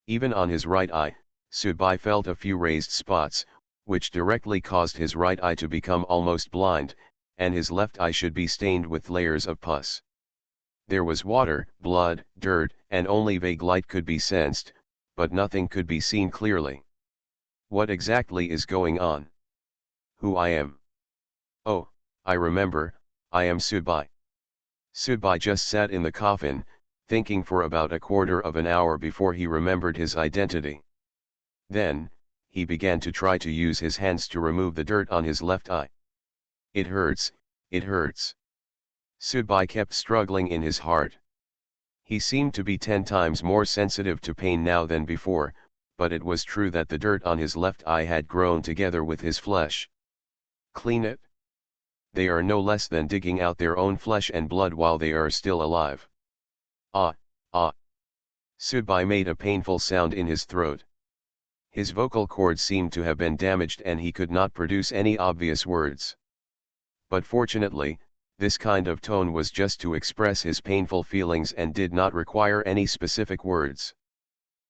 Even on his right eye, Sudbai felt a few raised spots, which directly caused his right eye to become almost blind, and his left eye should be stained with layers of pus. There was water, blood, dirt, and only vague light could be sensed, but nothing could be seen clearly. What exactly is going on? Who I am? Oh, I remember, I am Sudbai. Sudbai just sat in the coffin, thinking for about a quarter of an hour before he remembered his identity. Then, he began to try to use his hands to remove the dirt on his left eye. It hurts, it hurts. Sudbai kept struggling in his heart. He seemed to be 10 times more sensitive to pain now than before, but it was true that the dirt on his left eye had grown together with his flesh. Clean it? They are no less than digging out their own flesh and blood while they are still alive. Ah, ah. Sudbai made a painful sound in his throat. His vocal cords seemed to have been damaged and he could not produce any obvious words. But fortunately, this kind of tone was just to express his painful feelings and did not require any specific words.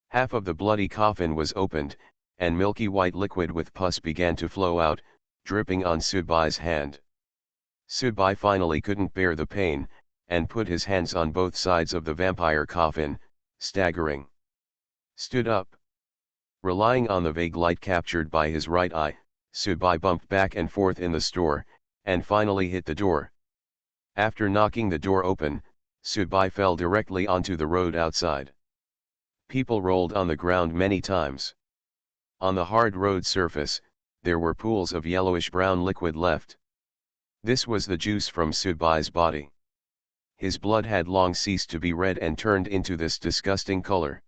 Half of the bloody coffin was opened, and milky white liquid with pus began to flow out, dripping on Sudbai's hand. Sudbai finally couldn't bear the pain, and put his hands on both sides of the vampire coffin, staggering. Stood up. Relying on the vague light captured by his right eye, Sudbai bumped back and forth in the store, and finally hit the door. After knocking the door open, Sudbai fell directly onto the road outside. People rolled on the ground many times. On the hard road surface, there were pools of yellowish-brown liquid left. This was the juice from Sudbai's body. His blood had long ceased to be red and turned into this disgusting color.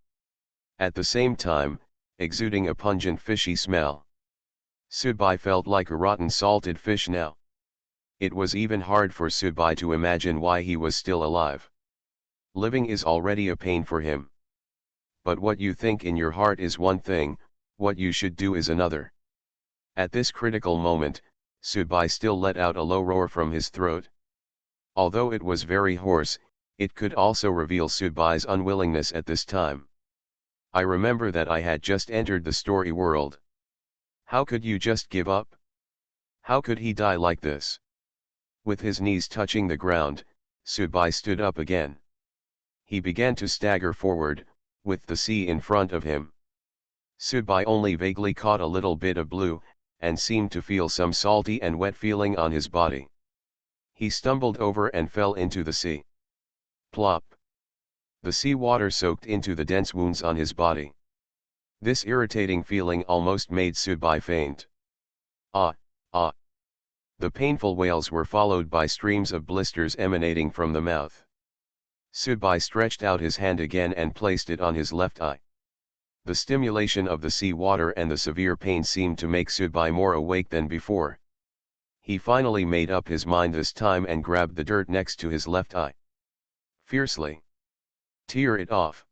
At the same time, exuding a pungent fishy smell. Sudbai felt like a rotten salted fish now. It was even hard for Sudbai to imagine why he was still alive. Living is already a pain for him. But what you think in your heart is one thing, what you should do is another. At this critical moment, Sudbai still let out a low roar from his throat. Although it was very hoarse, it could also reveal Sudbai's unwillingness at this time. I remember that I had just entered the story world. How could you just give up? How could he die like this? With his knees touching the ground, Subai stood up again. He began to stagger forward, with the sea in front of him. Subai only vaguely caught a little bit of blue, and seemed to feel some salty and wet feeling on his body. He stumbled over and fell into the sea. Plop! The sea water soaked into the dense wounds on his body. This irritating feeling almost made Subai faint. Ah, ah! The painful wails were followed by streams of blisters emanating from the mouth. Subai stretched out his hand again and placed it on his left eye. The stimulation of the sea water and the severe pain seemed to make Subai more awake than before. He finally made up his mind this time and grabbed the dirt next to his left eye. Fiercely. Tear it off.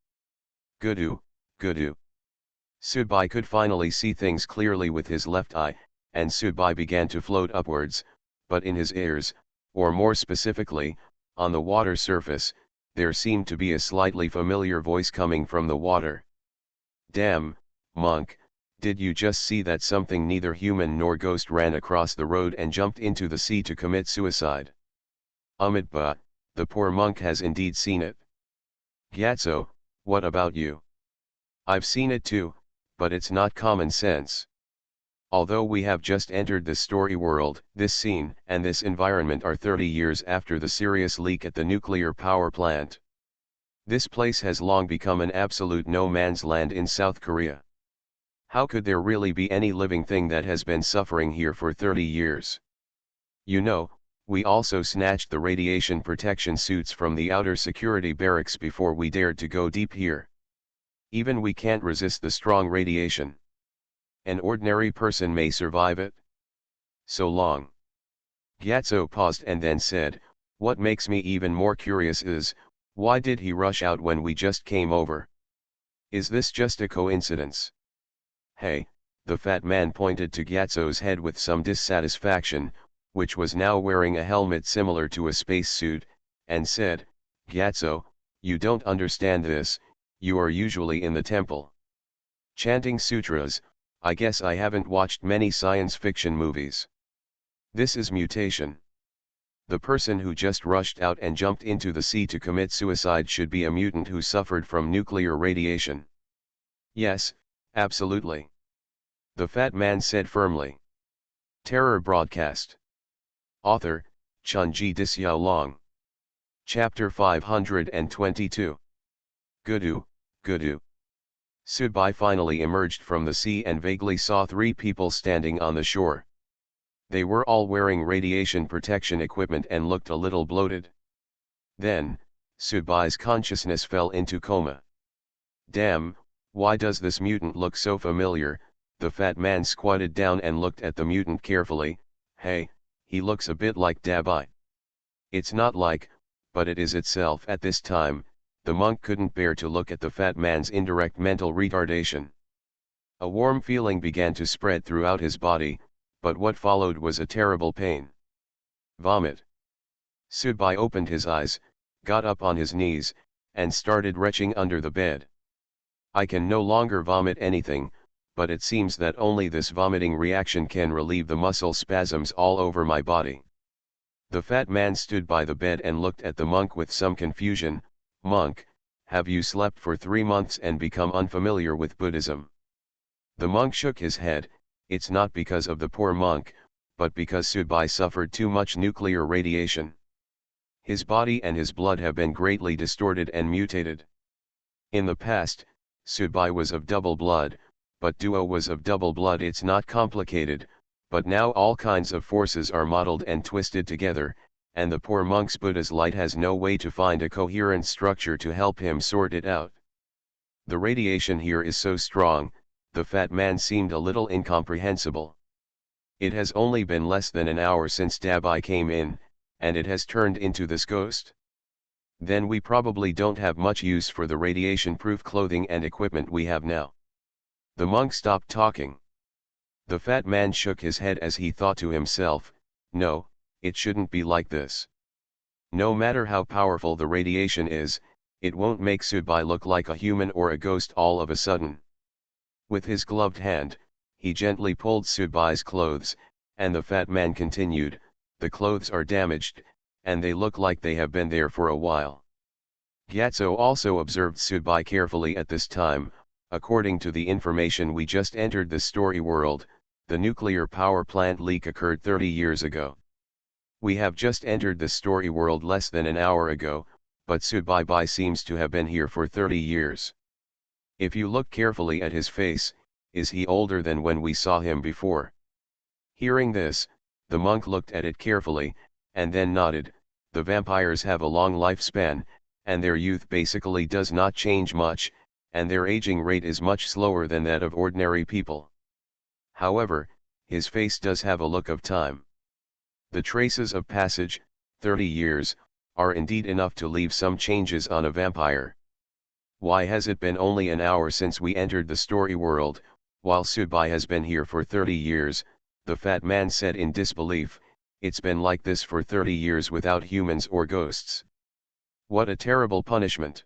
Goodoo, goodoo. Subai could finally see things clearly with his left eye, and Subai began to float upwards, but in his ears, or more specifically, on the water surface, there seemed to be a slightly familiar voice coming from the water. Damn, monk, did you just see that something neither human nor ghost ran across the road and jumped into the sea to commit suicide? Amitba, the poor monk has indeed seen it. Gyatso, what about you? I've seen it too, but it's not common sense. Although we have just entered the story world, this scene and this environment are 30 years after the serious leak at the nuclear power plant. This place has long become an absolute no man's land in South Korea. How could there really be any living thing that has been suffering here for 30 years? You know, we also snatched the radiation protection suits from the outer security barracks before we dared to go deep here. Even we can't resist the strong radiation. An ordinary person may survive it. So long. Gyatso paused and then said, what makes me even more curious is, why did he rush out when we just came over? Is this just a coincidence? Hey, the fat man pointed to Gyatso's head with some dissatisfaction, which was now wearing a helmet similar to a spacesuit, and said, Gyatso, you don't understand this, you are usually in the temple, chanting sutras. I guess I haven't watched many science fiction movies. This is mutation. The person who just rushed out and jumped into the sea to commit suicide should be a mutant who suffered from nuclear radiation. Yes, absolutely. The fat man said firmly. Terror broadcast. Author, Chunji Disyao. Chapter 522. Goodoo, goodoo. Subai finally emerged from the sea and vaguely saw 3 people standing on the shore. They were all wearing radiation protection equipment and looked a little bloated. Then, Subai's consciousness fell into coma. Damn, why does this mutant look so familiar? The fat man squatted down and looked at the mutant carefully. Hey, he looks a bit like Dabai. It's not like, but it is itself at this time. The monk couldn't bear to look at the fat man's indirect mental retardation. A warm feeling began to spread throughout his body, but what followed was a terrible pain. Vomit. Subai opened his eyes, got up on his knees, and started retching under the bed. I can no longer vomit anything, but it seems that only this vomiting reaction can relieve the muscle spasms all over my body. The fat man stood by the bed and looked at the monk with some confusion. Monk, have you slept for 3 months and become unfamiliar with Buddhism? The monk shook his head. It's not because of the poor monk, but because Subai suffered too much nuclear radiation. His body and his blood have been greatly distorted and mutated. In the past, Subai was of double blood, but Duo was of double blood. It's not complicated, but now all kinds of forces are modeled and twisted together, and the poor monk's Buddha's light has no way to find a coherent structure to help him sort it out. The radiation here is so strong, the fat man seemed a little incomprehensible. It has only been less than an hour since Dabai came in, and it has turned into this ghost? Then we probably don't have much use for the radiation-proof clothing and equipment we have now. The monk stopped talking. The fat man shook his head as he thought to himself, no, it shouldn't be like this. No matter how powerful the radiation is, it won't make Subai look like a human or a ghost all of a sudden. With his gloved hand, he gently pulled Subai's clothes, and the fat man continued, "The clothes are damaged, and they look like they have been there for a while." Gyatso also observed Subai carefully at this time. According to the information we just entered the story world, the nuclear power plant leak occurred 30 years ago. We have just entered the story world less than an hour ago, but Subai seems to have been here for 30 years. If you look carefully at his face, is he older than when we saw him before? Hearing this, the monk looked at it carefully, and then nodded. The vampires have a long lifespan, and their youth basically does not change much, and their aging rate is much slower than that of ordinary people. However, his face does have a look of time. The traces of passage, 30 years, are indeed enough to leave some changes on a vampire. Why has it been only an hour since we entered the story world, while Subai has been here for 30 years, the fat man said in disbelief. It's been like this for 30 years without humans or ghosts. What a terrible punishment.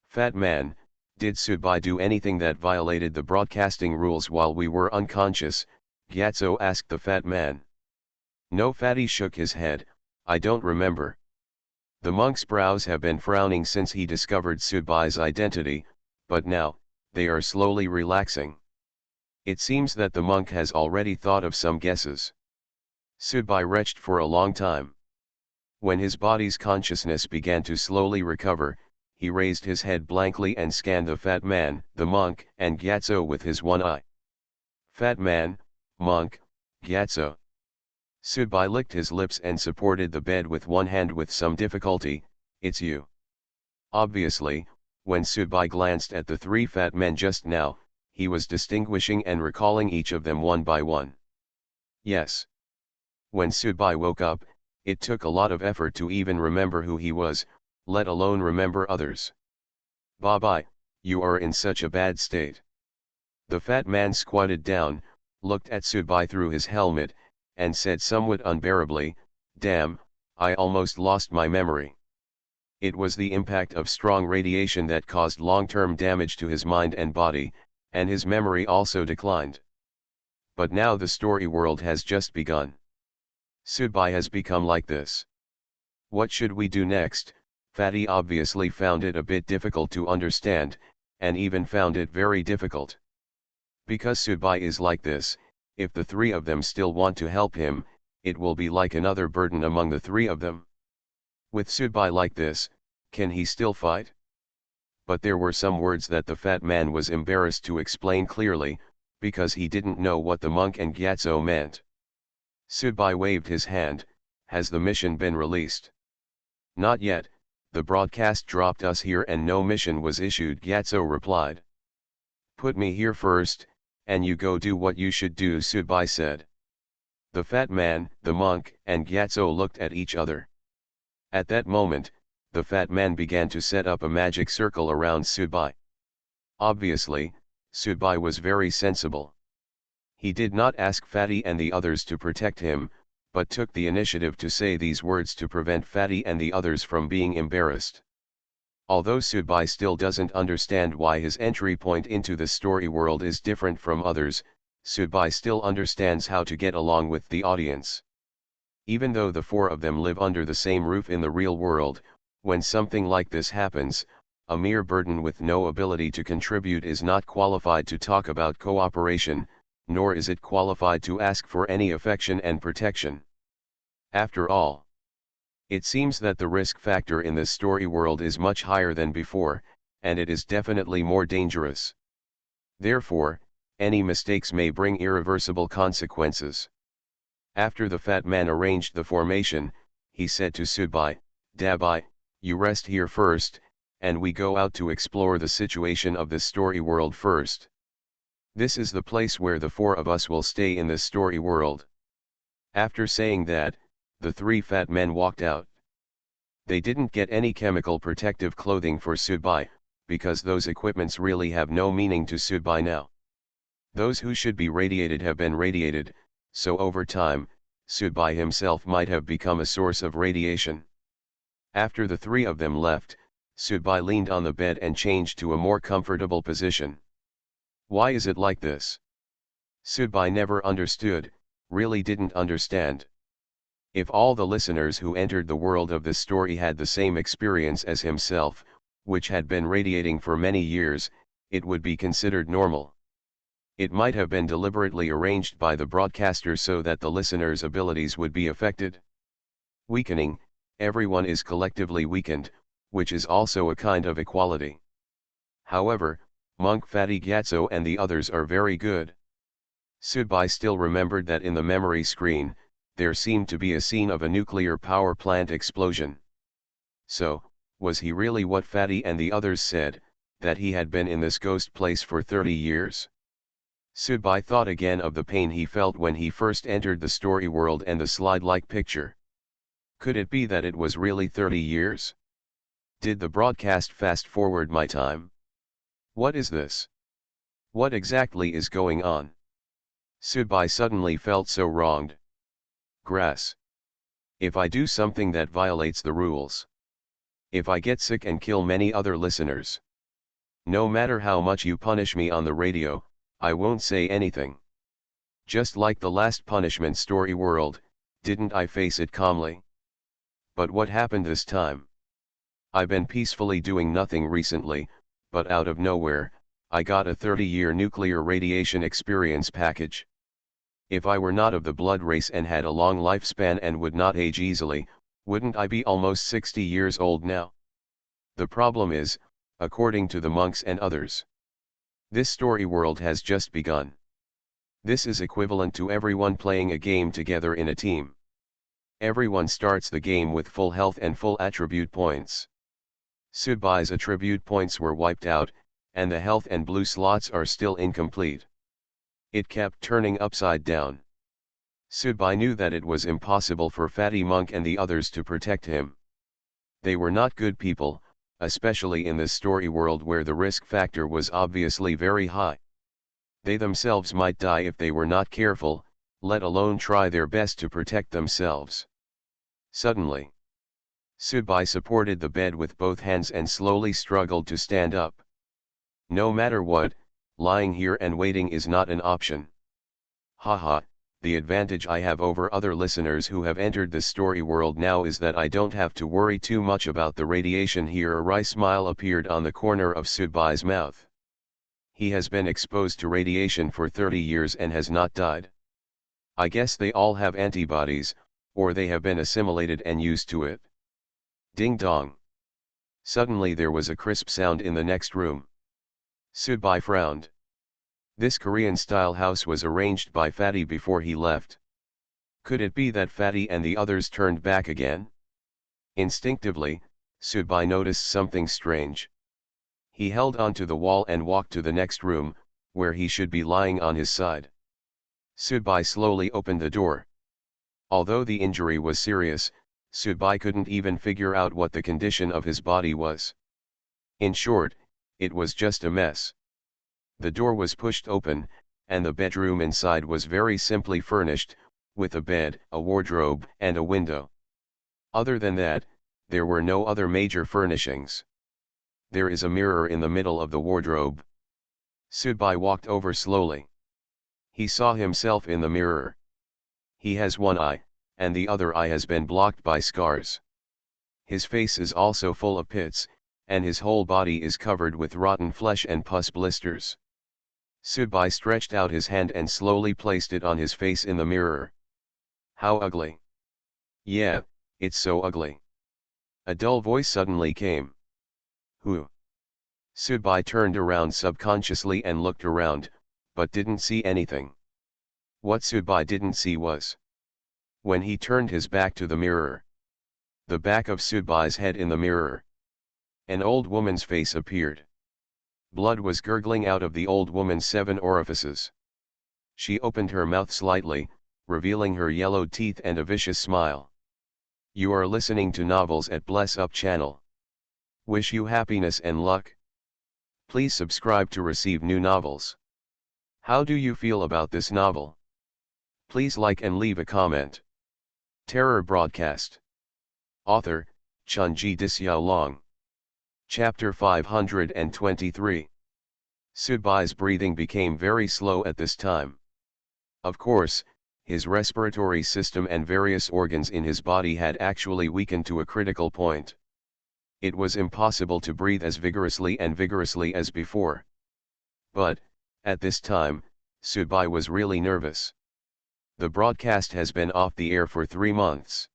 Fat man, did Subai do anything that violated the broadcasting rules while we were unconscious? Gyatso asked the fat man. No, Fatty shook his head, I don't remember. The monk's brows have been frowning since he discovered Subai's identity, but now, they are slowly relaxing. It seems that the monk has already thought of some guesses. Subai retched for a long time. When his body's consciousness began to slowly recover, he raised his head blankly and scanned the fat man, the monk, and Gyatso with his one eye. Fat man, monk, Gyatso. Subai licked his lips and supported the bed with one hand with some difficulty. It's you. Obviously, when Subai glanced at the three fat men just now, he was distinguishing and recalling each of them one by one. Yes. When Subai woke up, it took a lot of effort to even remember who he was, let alone remember others. Babai, you are in such a bad state. The fat man squatted down, looked at Subai through his helmet, and said somewhat unbearably, damn, I almost lost my memory. It was the impact of strong radiation that caused long-term damage to his mind and body, and his memory also declined. But now the story world has just begun. Subai has become like this. What should we do next? Fatty obviously found it a bit difficult to understand, and even found it very difficult. Because Subai is like this, if the three of them still want to help him, it will be like another burden among the three of them. With Subai like this, can he still fight? But there were some words that the fat man was embarrassed to explain clearly, because he didn't know what the monk and Gyatso meant. Subai waved his hand. Has the mission been released? Not yet, the broadcast dropped us here and no mission was issued, Gyatso replied. Put me here first, and you go do what you should do, Subai said. The fat man, the monk, and Gyatso looked at each other. At that moment, the fat man began to set up a magic circle around Subai. Obviously, Subai was very sensible. He did not ask Fatty and the others to protect him, but took the initiative to say these words to prevent Fatty and the others from being embarrassed. Although Subai still doesn't understand why his entry point into the story world is different from others, Subai still understands how to get along with the audience. Even though the four of them live under the same roof in the real world, when something like this happens, a mere burden with no ability to contribute is not qualified to talk about cooperation, nor is it qualified to ask for any affection and protection. After all, it seems that the risk factor in this story world is much higher than before, and it is definitely more dangerous. Therefore, any mistakes may bring irreversible consequences. After the fat man arranged the formation, he said to Subai, Dabai, you rest here first, and we go out to explore the situation of the story world first. This is the place where the four of us will stay in the story world. After saying that, the three fat men walked out. They didn't get any chemical protective clothing for Subai, because those equipments really have no meaning to Subai now. Those who should be radiated have been radiated, so over time, Subai himself might have become a source of radiation. After the three of them left, Subai leaned on the bed and changed to a more comfortable position. Why is it like this? Subai never understood, really didn't understand. If all the listeners who entered the world of this story had the same experience as himself, which had been radiating for many years, it would be considered normal. It might have been deliberately arranged by the broadcaster so that the listeners' abilities would be affected. Weakening, everyone is collectively weakened, which is also a kind of equality. However, Monk Fatty Gatso and the others are very good. Subai still remembered that in the memory screen, there seemed to be a scene of a nuclear power plant explosion. So, was he really what Fatty and the others said, that he had been in this ghost place for 30 years? Subai thought again of the pain he felt when he first entered the story world and the slide-like picture. Could it be that it was really 30 years? Did the broadcast fast-forward my time? What is this? What exactly is going on? Subai suddenly felt so wronged. Grass. If I do something that violates the rules. If I get sick and kill many other listeners. No matter how much you punish me on the radio, I won't say anything. Just like the last punishment story world, didn't I face it calmly? But what happened this time? I've been peacefully doing nothing recently, but out of nowhere, I got a 30-year nuclear radiation experience package. If I were not of the blood race and had a long lifespan and would not age easily, wouldn't I be almost 60 years old now? The problem is, according to the monks and others, this story world has just begun. This is equivalent to everyone playing a game together in a team. Everyone starts the game with full health and full attribute points. Subai's attribute points were wiped out, and the health and blue slots are still incomplete. It kept turning upside down. Subai knew that it was impossible for Fatty Monk and the others to protect him. They were not good people, especially in this story world where the risk factor was obviously very high. They themselves might die if they were not careful, let alone try their best to protect themselves. Suddenly, Subai supported the bed with both hands and slowly struggled to stand up. No matter what, lying here and waiting is not an option. Haha, the advantage I have over other listeners who have entered the story world now is that I don't have to worry too much about the radiation here. A wry smile appeared on the corner of Subai's mouth. He has been exposed to radiation for 30 years and has not died. I guess they all have antibodies, or they have been assimilated and used to it. Ding dong. Suddenly there was a crisp sound in the next room. Subai frowned. This Korean-style house was arranged by Fatty before he left. Could it be that Fatty and the others turned back again? Instinctively, Subai noticed something strange. He held onto the wall and walked to the next room, where he should be lying on his side. Subai slowly opened the door. Although the injury was serious, Subai couldn't even figure out what the condition of his body was. In short, it was just a mess. The door was pushed open, and the bedroom inside was very simply furnished, with a bed, a wardrobe, and a window. Other than that, there were no other major furnishings. There is a mirror in the middle of the wardrobe. Subai walked over slowly. He saw himself in the mirror. He has one eye, and the other eye has been blocked by scars. His face is also full of pits, and his whole body is covered with rotten flesh and pus blisters. Subai stretched out his hand and slowly placed it on his face in the mirror. How ugly. Yeah, it's so ugly. A dull voice suddenly came. Who? Subai turned around subconsciously and looked around, but didn't see anything. What Subai didn't see was, when he turned his back to the mirror, the back of Subai's head in the mirror, an old woman's face appeared. Blood was gurgling out of the old woman's 7 orifices. She opened her mouth slightly, revealing her yellowed teeth and a vicious smile. You are listening to Novels at Bless Up channel. Wish you happiness and luck. Please subscribe to receive new novels. How do you feel about this novel? Please like and leave a comment. Terror Broadcast. Author, Chunji Long. Chapter 523. Sudbai's breathing became very slow at this time. Of course, his respiratory system and various organs in his body had actually weakened to a critical point. It was impossible to breathe as vigorously as before. But, at this time, Sudbai was really nervous. The broadcast has been off the air for 3 months.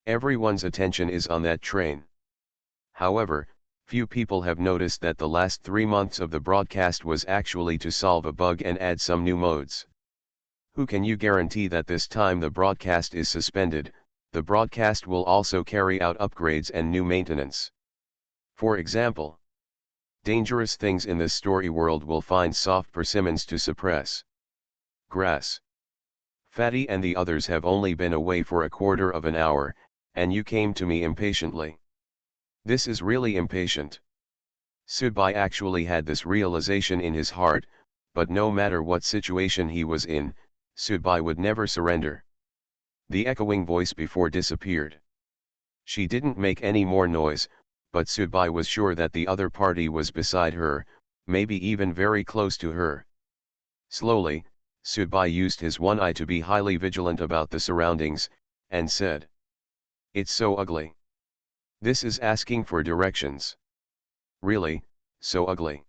Everyone's attention is on that train. However, few people have noticed that the last 3 months of the broadcast was actually to solve a bug and add some new modes. Who can you guarantee that this time the broadcast is suspended, the broadcast will also carry out upgrades and new maintenance? For example, dangerous things in this story world will find soft persimmons to suppress. Grass. Fatty and the others have only been away for a quarter of an hour, and you came to me impatiently. This is really impatient. Sudbai actually had this realization in his heart, but no matter what situation he was in, Sudbai would never surrender. The echoing voice before disappeared. She didn't make any more noise, but Sudbai was sure that the other party was beside her, maybe even very close to her. Slowly, Sudbai used his one eye to be highly vigilant about the surroundings, and said, "It's so ugly. This is asking for directions. Really, so ugly."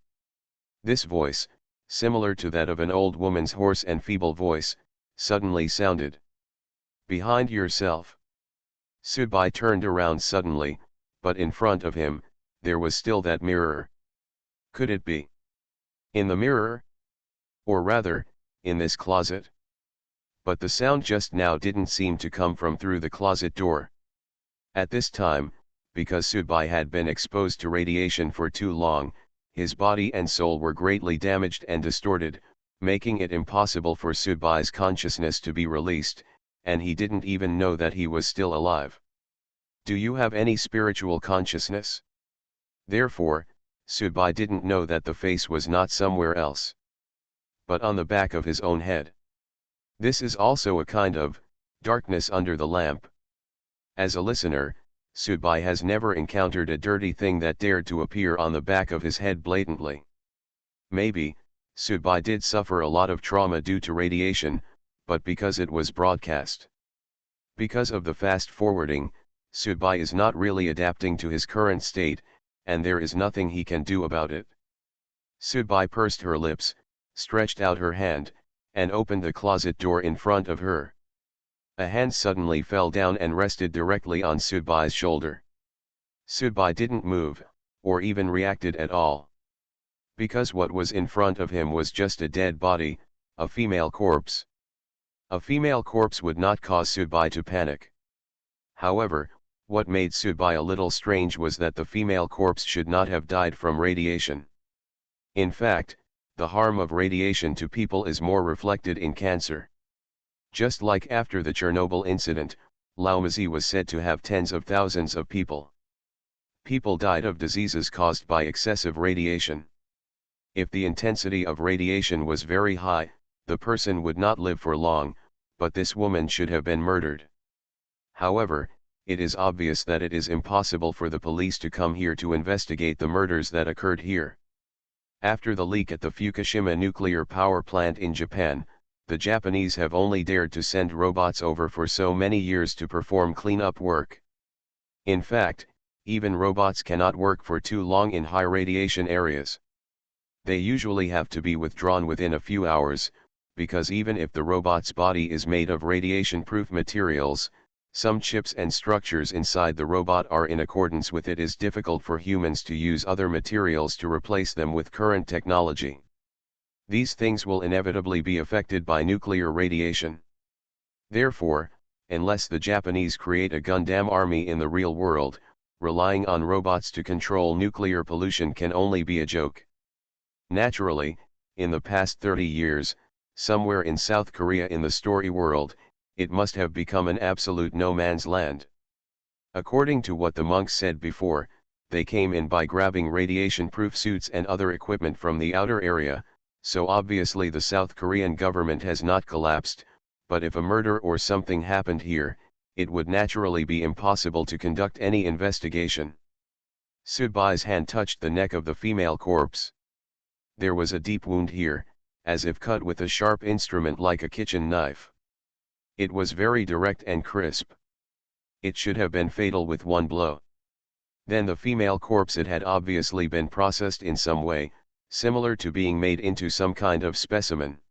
This voice, similar to that of an old woman's hoarse and feeble voice, suddenly sounded. "Behind yourself." Sudbai turned around suddenly, but in front of him, there was still that mirror. Could it be in the mirror? Or rather, in this closet? But the sound just now didn't seem to come from through the closet door. At this time, because Sudbai had been exposed to radiation for too long, his body and soul were greatly damaged and distorted, making it impossible for Sudbai's consciousness to be released, and he didn't even know that he was still alive. Do you have any spiritual consciousness? Therefore, Sudbai didn't know that the face was not somewhere else, but on the back of his own head. This is also a kind of darkness under the lamp. As a listener, Sudbai has never encountered a dirty thing that dared to appear on the back of his head blatantly. Maybe, Sudbai did suffer a lot of trauma due to radiation, but because it was broadcast. Because of the fast forwarding, Sudbai is not really adapting to his current state, and there is nothing he can do about it. Sudbai pursed her lips, stretched out her hand, and opened the closet door in front of her. A hand suddenly fell down and rested directly on Sudbai's shoulder. Sudbai didn't move, or even reacted at all. Because what was in front of him was just a dead body, a female corpse. A female corpse would not cause Sudbai to panic. However, what made Sudbai a little strange was that the female corpse should not have died from radiation. In fact, the harm of radiation to people is more reflected in cancer. Just like after the Chernobyl incident, Laomazi was said to have tens of thousands of people. People died of diseases caused by excessive radiation. If the intensity of radiation was very high, the person would not live for long, but this woman should have been murdered. However, it is obvious that it is impossible for the police to come here to investigate the murders that occurred here. After the leak at the Fukushima nuclear power plant in Japan, the Japanese have only dared to send robots over for so many years to perform cleanup work. In fact, even robots cannot work for too long in high radiation areas. They usually have to be withdrawn within a few hours, because even if the robot's body is made of radiation-proof materials, some chips and structures inside the robot are in accordance with it. It is difficult for humans to use other materials to replace them with current technology. These things will inevitably be affected by nuclear radiation. Therefore, unless the Japanese create a Gundam army in the real world, relying on robots to control nuclear pollution can only be a joke. Naturally, in the past 30 years, somewhere in South Korea in the story world, it must have become an absolute no man's land. According to what the monks said before, they came in by grabbing radiation-proof suits and other equipment from the outer area, so obviously the South Korean government has not collapsed, but if a murder or something happened here, it would naturally be impossible to conduct any investigation. Sudbai's hand touched the neck of the female corpse. There was a deep wound here, as if cut with a sharp instrument like a kitchen knife. It was very direct and crisp. It should have been fatal with one blow. Then the female corpse, it had obviously been processed in some way, similar to being made into some kind of specimen.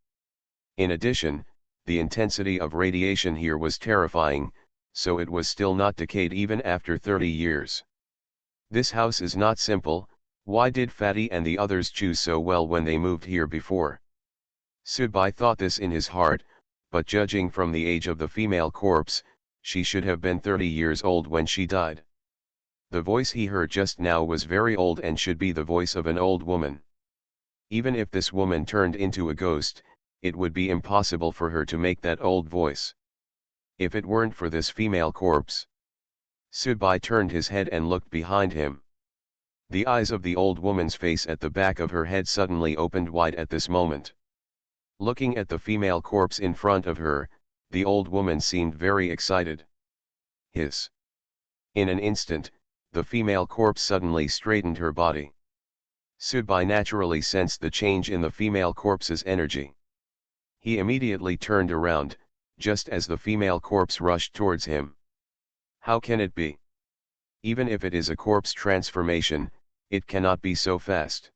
In addition, the intensity of radiation here was terrifying, so it was still not decayed even after 30 years. This house is not simple. Why did Fatty and the others choose so well when they moved here before? Sudbai thought this in his heart, but judging from the age of the female corpse, she should have been 30 years old when she died. The voice he heard just now was very old and should be the voice of an old woman. Even if this woman turned into a ghost, it would be impossible for her to make that old voice. If it weren't for this female corpse. Sudbai turned his head and looked behind him. The eyes of the old woman's face at the back of her head suddenly opened wide at this moment. Looking at the female corpse in front of her, the old woman seemed very excited. Hiss. In an instant, the female corpse suddenly straightened her body. Sudbai naturally sensed the change in the female corpse's energy. He immediately turned around, just as the female corpse rushed towards him. How can it be? Even if it is a corpse transformation, it cannot be so fast.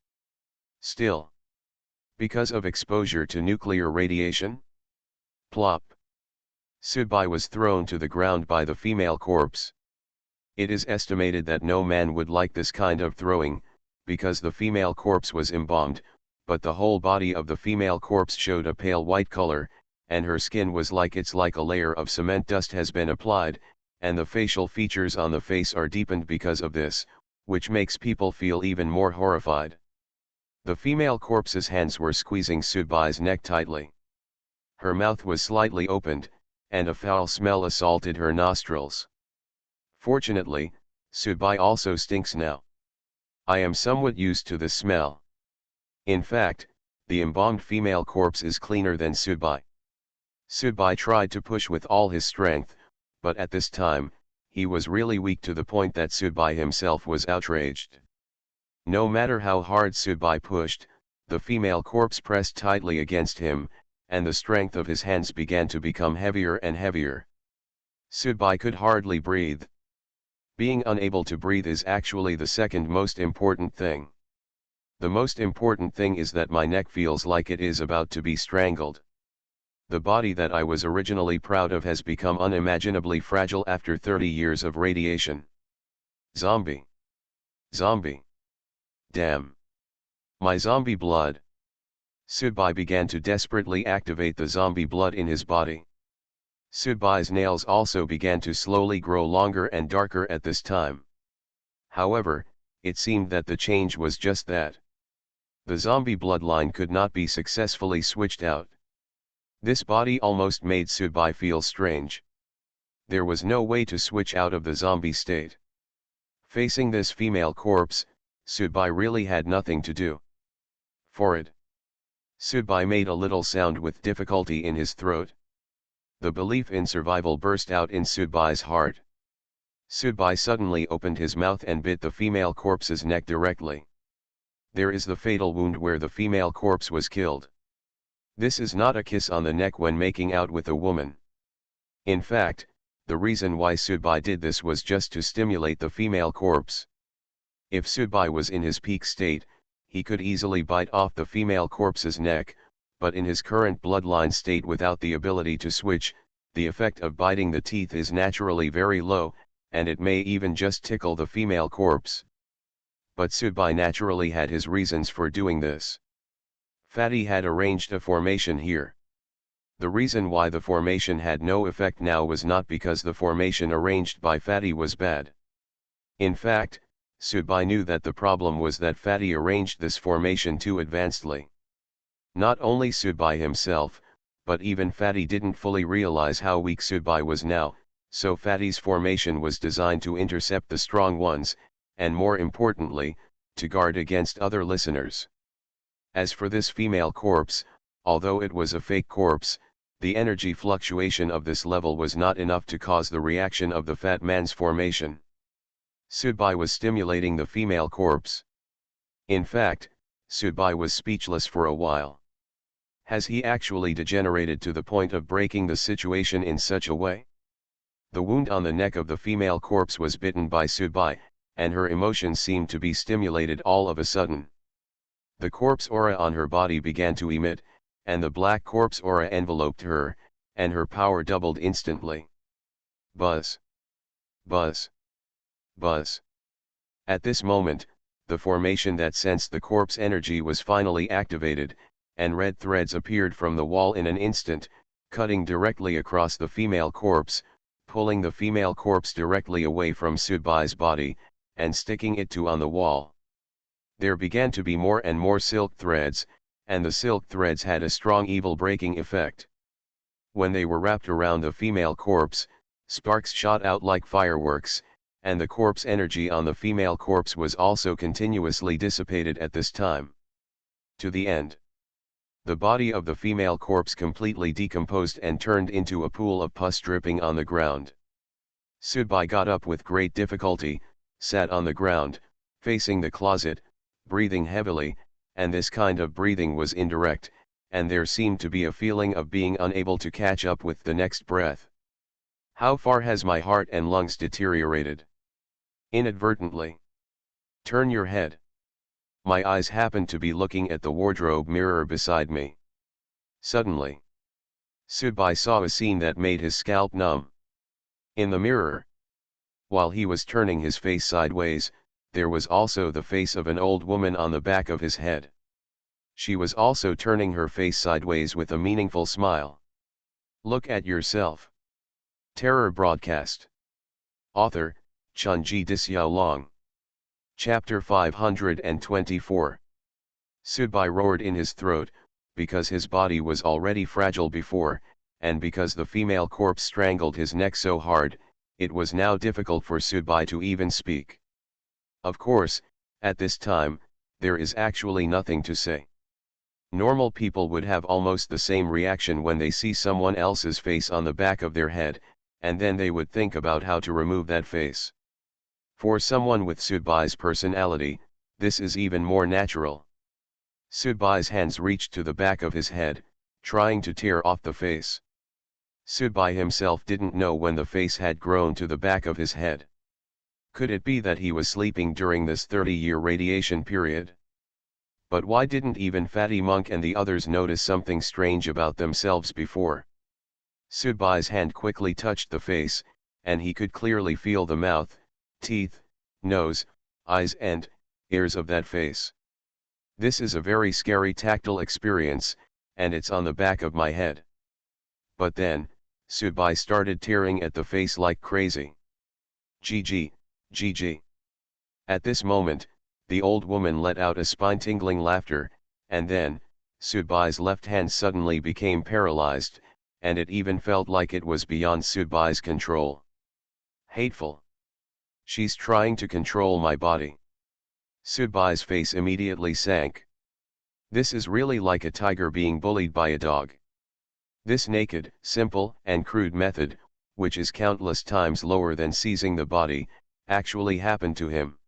Still. Because of exposure to nuclear radiation? Plop. Sudbai was thrown to the ground by the female corpse. It is estimated that no man would like this kind of throwing, because the female corpse was embalmed, but the whole body of the female corpse showed a pale white color, and her skin was like a layer of cement dust has been applied, and the facial features on the face are deepened because of this, which makes people feel even more horrified. The female corpse's hands were squeezing Sudbai's neck tightly. Her mouth was slightly opened, and a foul smell assaulted her nostrils. Fortunately, Sudbai also stinks now. I am somewhat used to this smell. In fact, the embalmed female corpse is cleaner than Sudbai. Sudbai tried to push with all his strength, but at this time, he was really weak to the point that Sudbai himself was outraged. No matter how hard Sudbai pushed, the female corpse pressed tightly against him, and the strength of his hands began to become heavier and heavier. Sudbai could hardly breathe. Being unable to breathe is actually the second most important thing. The most important thing is that my neck feels like it is about to be strangled. The body that I was originally proud of has become unimaginably fragile after 30 years of radiation. Zombie. Zombie. Damn. My zombie blood. Sudbai began to desperately activate the zombie blood in his body. Sudbai's nails also began to slowly grow longer and darker at this time. However, it seemed that the change was just that. The zombie bloodline could not be successfully switched out. This body almost made Sudbai feel strange. There was no way to switch out of the zombie state. Facing this female corpse, Sudbai really had nothing to do. For it. Sudbai made a little sound with difficulty in his throat. The belief in survival burst out in Sudbai's heart. Sudbai suddenly opened his mouth and bit the female corpse's neck directly. There is the fatal wound where the female corpse was killed. This is not a kiss on the neck when making out with a woman. In fact, the reason why Sudbai did this was just to stimulate the female corpse. If Sudbai was in his peak state, he could easily bite off the female corpse's neck, but in his current bloodline state without the ability to switch, the effect of biting the teeth is naturally very low, and it may even just tickle the female corpse. But Sudbai naturally had his reasons for doing this. Fatty had arranged a formation here. The reason why the formation had no effect now was not because the formation arranged by Fatty was bad. In fact, Sudbai knew that the problem was that Fatty arranged this formation too advancedly. Not only Sudbai himself, but even Fatty didn't fully realize how weak Sudbai was now, so Fatty's formation was designed to intercept the strong ones, and more importantly, to guard against other listeners. As for this female corpse, although it was a fake corpse, the energy fluctuation of this level was not enough to cause the reaction of the fat man's formation. Sudbai was stimulating the female corpse. In fact, Sudbai was speechless for a while. Has he actually degenerated to the point of breaking the situation in such a way? The wound on the neck of the female corpse was bitten by Sudbai, and her emotions seemed to be stimulated all of a sudden. The corpse aura on her body began to emit, and the black corpse aura enveloped her, and her power doubled instantly. Buzz. Buzz. Buzz. At this moment, the formation that sensed the corpse energy was finally activated, and red threads appeared from the wall in an instant, cutting directly across the female corpse, pulling the female corpse directly away from Sudbai's body, and sticking it on the wall. There began to be more and more silk threads, and the silk threads had a strong evil breaking effect. When they were wrapped around the female corpse, sparks shot out like fireworks, and the corpse energy on the female corpse was also continuously dissipated at this time. To the end. The body of the female corpse completely decomposed and turned into a pool of pus dripping on the ground. Sudbai got up with great difficulty, sat on the ground, facing the closet, breathing heavily, and this kind of breathing was indirect, and there seemed to be a feeling of being unable to catch up with the next breath. How far has my heart and lungs deteriorated? Inadvertently. Turn your head. My eyes happened to be looking at the wardrobe mirror beside me. Suddenly, Sudbai saw a scene that made his scalp numb. In the mirror, while he was turning his face sideways, there was also the face of an old woman on the back of his head. She was also turning her face sideways with a meaningful smile. Look at yourself. Terror Broadcast. Author, Chunji Disyao. Chapter 524. Sudbai roared in his throat, because his body was already fragile before, and because the female corpse strangled his neck so hard, it was now difficult for Sudbai to even speak. Of course, at this time, there is actually nothing to say. Normal people would have almost the same reaction when they see someone else's face on the back of their head, and then they would think about how to remove that face. For someone with Sudbai's personality, this is even more natural. Sudbai's hands reached to the back of his head, trying to tear off the face. Sudbai himself didn't know when the face had grown to the back of his head. Could it be that he was sleeping during this 30-year radiation period? But why didn't even Fatty Monk and the others notice something strange about themselves before? Sudbai's hand quickly touched the face, and he could clearly feel the mouth, teeth, nose, eyes and ears of that face. This is a very scary tactile experience, and it's on the back of my head. But then, Sudbai started tearing at the face like crazy. GG, GG. At this moment, the old woman let out a spine-tingling laughter, and then, Sudbai's left hand suddenly became paralyzed, and it even felt like it was beyond Sudbai's control. Hateful. She's trying to control my body. Sudbai's face immediately sank. This is really like a tiger being bullied by a dog. This naked, simple, and crude method, which is countless times lower than seizing the body, actually happened to him.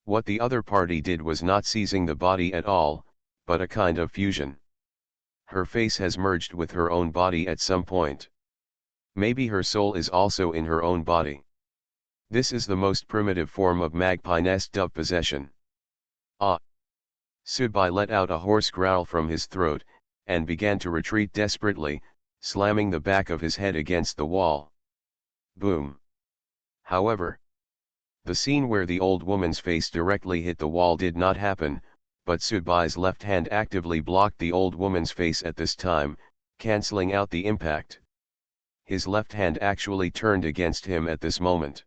What the other party did was not seizing the body at all, but a kind of fusion. Her face has merged with her own body at some point. Maybe her soul is also in her own body. This is the most primitive form of magpie nest dove possession. Ah! Sudbai let out a hoarse growl from his throat, and began to retreat desperately, slamming the back of his head against the wall. Boom! However, the scene where the old woman's face directly hit the wall did not happen, but Sudbai's left hand actively blocked the old woman's face at this time, cancelling out the impact. His left hand actually turned against him at this moment.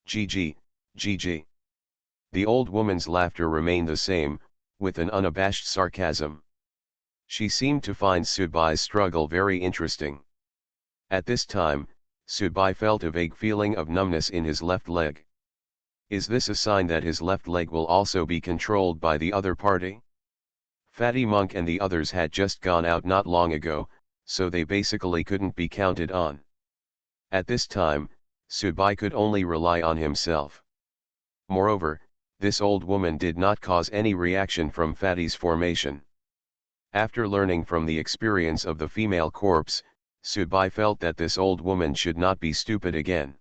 GG, GG. The old woman's laughter remained the same, with an unabashed sarcasm. She seemed to find Sudbai's struggle very interesting. At this time, Sudbai felt a vague feeling of numbness in his left leg. Is this a sign that his left leg will also be controlled by the other party? Fatty Monk and the others had just gone out not long ago, so they basically couldn't be counted on. At this time, Sudbai could only rely on himself. Moreover, this old woman did not cause any reaction from Fatty's formation. After learning from the experience of the female corpse, Subai felt that this old woman should not be stupid again.